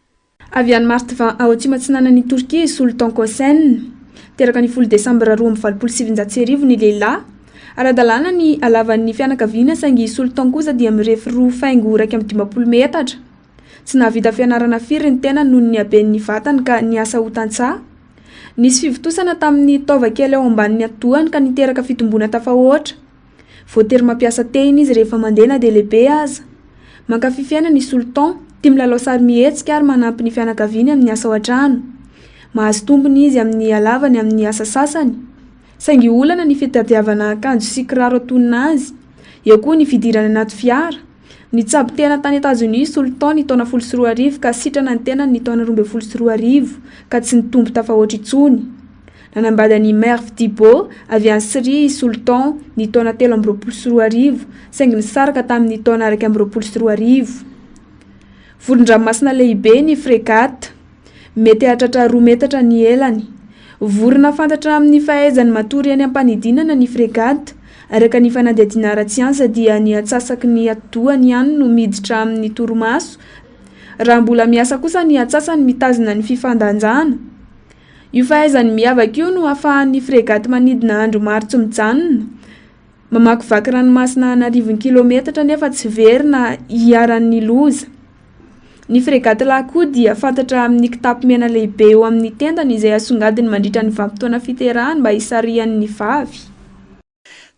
avy any mars 20 ao atsimatsinanan'ny Turquie Sultan Kosen teraka ny 10 Desambra 2027 ny lehilahy ara-dalàna ny alavan'ny fianakaviana saingy Sultan kosa dia mirefy roa faingo 120 metatra tsy nahavita fianarana firy ny tena noho ny haben'ny vatany ka niasa ho tantsaha. Nisy fivitosana tamin'ny taova-kely ao ambanin'ny atoany ka niteraka fitombona tafahoatra. Voatery mampiasa tehiny izy rehefa mandeha na dia lehibe aza. Mankafy fiaina ny Sultan, tia milalao sary mihetsika ary manampy ny fianakaviany amin'ny asa ao an-trano. Mahazo tombony izy amin'ny halavany amin'ny asa sasany. Saingy olana ny fitadiavana akanjo sy kiraro atonina azy. Eo koa ny fidirana anaty fiara. Nitsabo tena tany États-Unis Sultan ny taona 14 ka sitrana ny tena ny taona 12 ka tsy nitombo tafahoatra intsony. Nanambady ny Merv Thibault avy any Syrie Sultan ny taona 13 saingy nisaraka tamin'ny taona 12. Voron-dranomasina lehibe ny fregate, mety hatratra 2 metatra ny elany. Vorona fantatra amin'ny fahaizany matory any ampanidinana ny fregate. Araka ny fanadihadiana ara-tsiansa dia ny atsasaky ny atoany ihany no miditra amin'ny torimaso. Raha mbola miasa kosa ny atsasany mitazona ny fifandanjana. Io fahaizany miavaka io no ahafahan'ny fregate manidina andro maro tsy mijanona. Mamakivaky ranomasina na 10 kilometatra nefa tsy very na hiaran'ny loza. Ny fregate lahy koa dia fantatra amin'ny kitapo mena lehibe eo amin'ny tendany izay asongadiny mandritra ny vanim-potoana fiterahany mba hisarihan'ny vavy.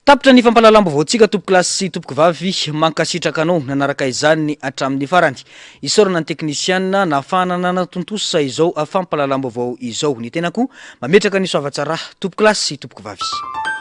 Tapitra ny fampalalam-baovao-tsika tompo klasy sy tompoky vavy mankasitraka anao nanaraka izany ny hatramin'ny farany. Isorana ny teknisiana nafanana natontosa izao fampalalam-baovao izao. Ny tenako mametraka ny soavatsara tompo klasy sy tompoky vavy.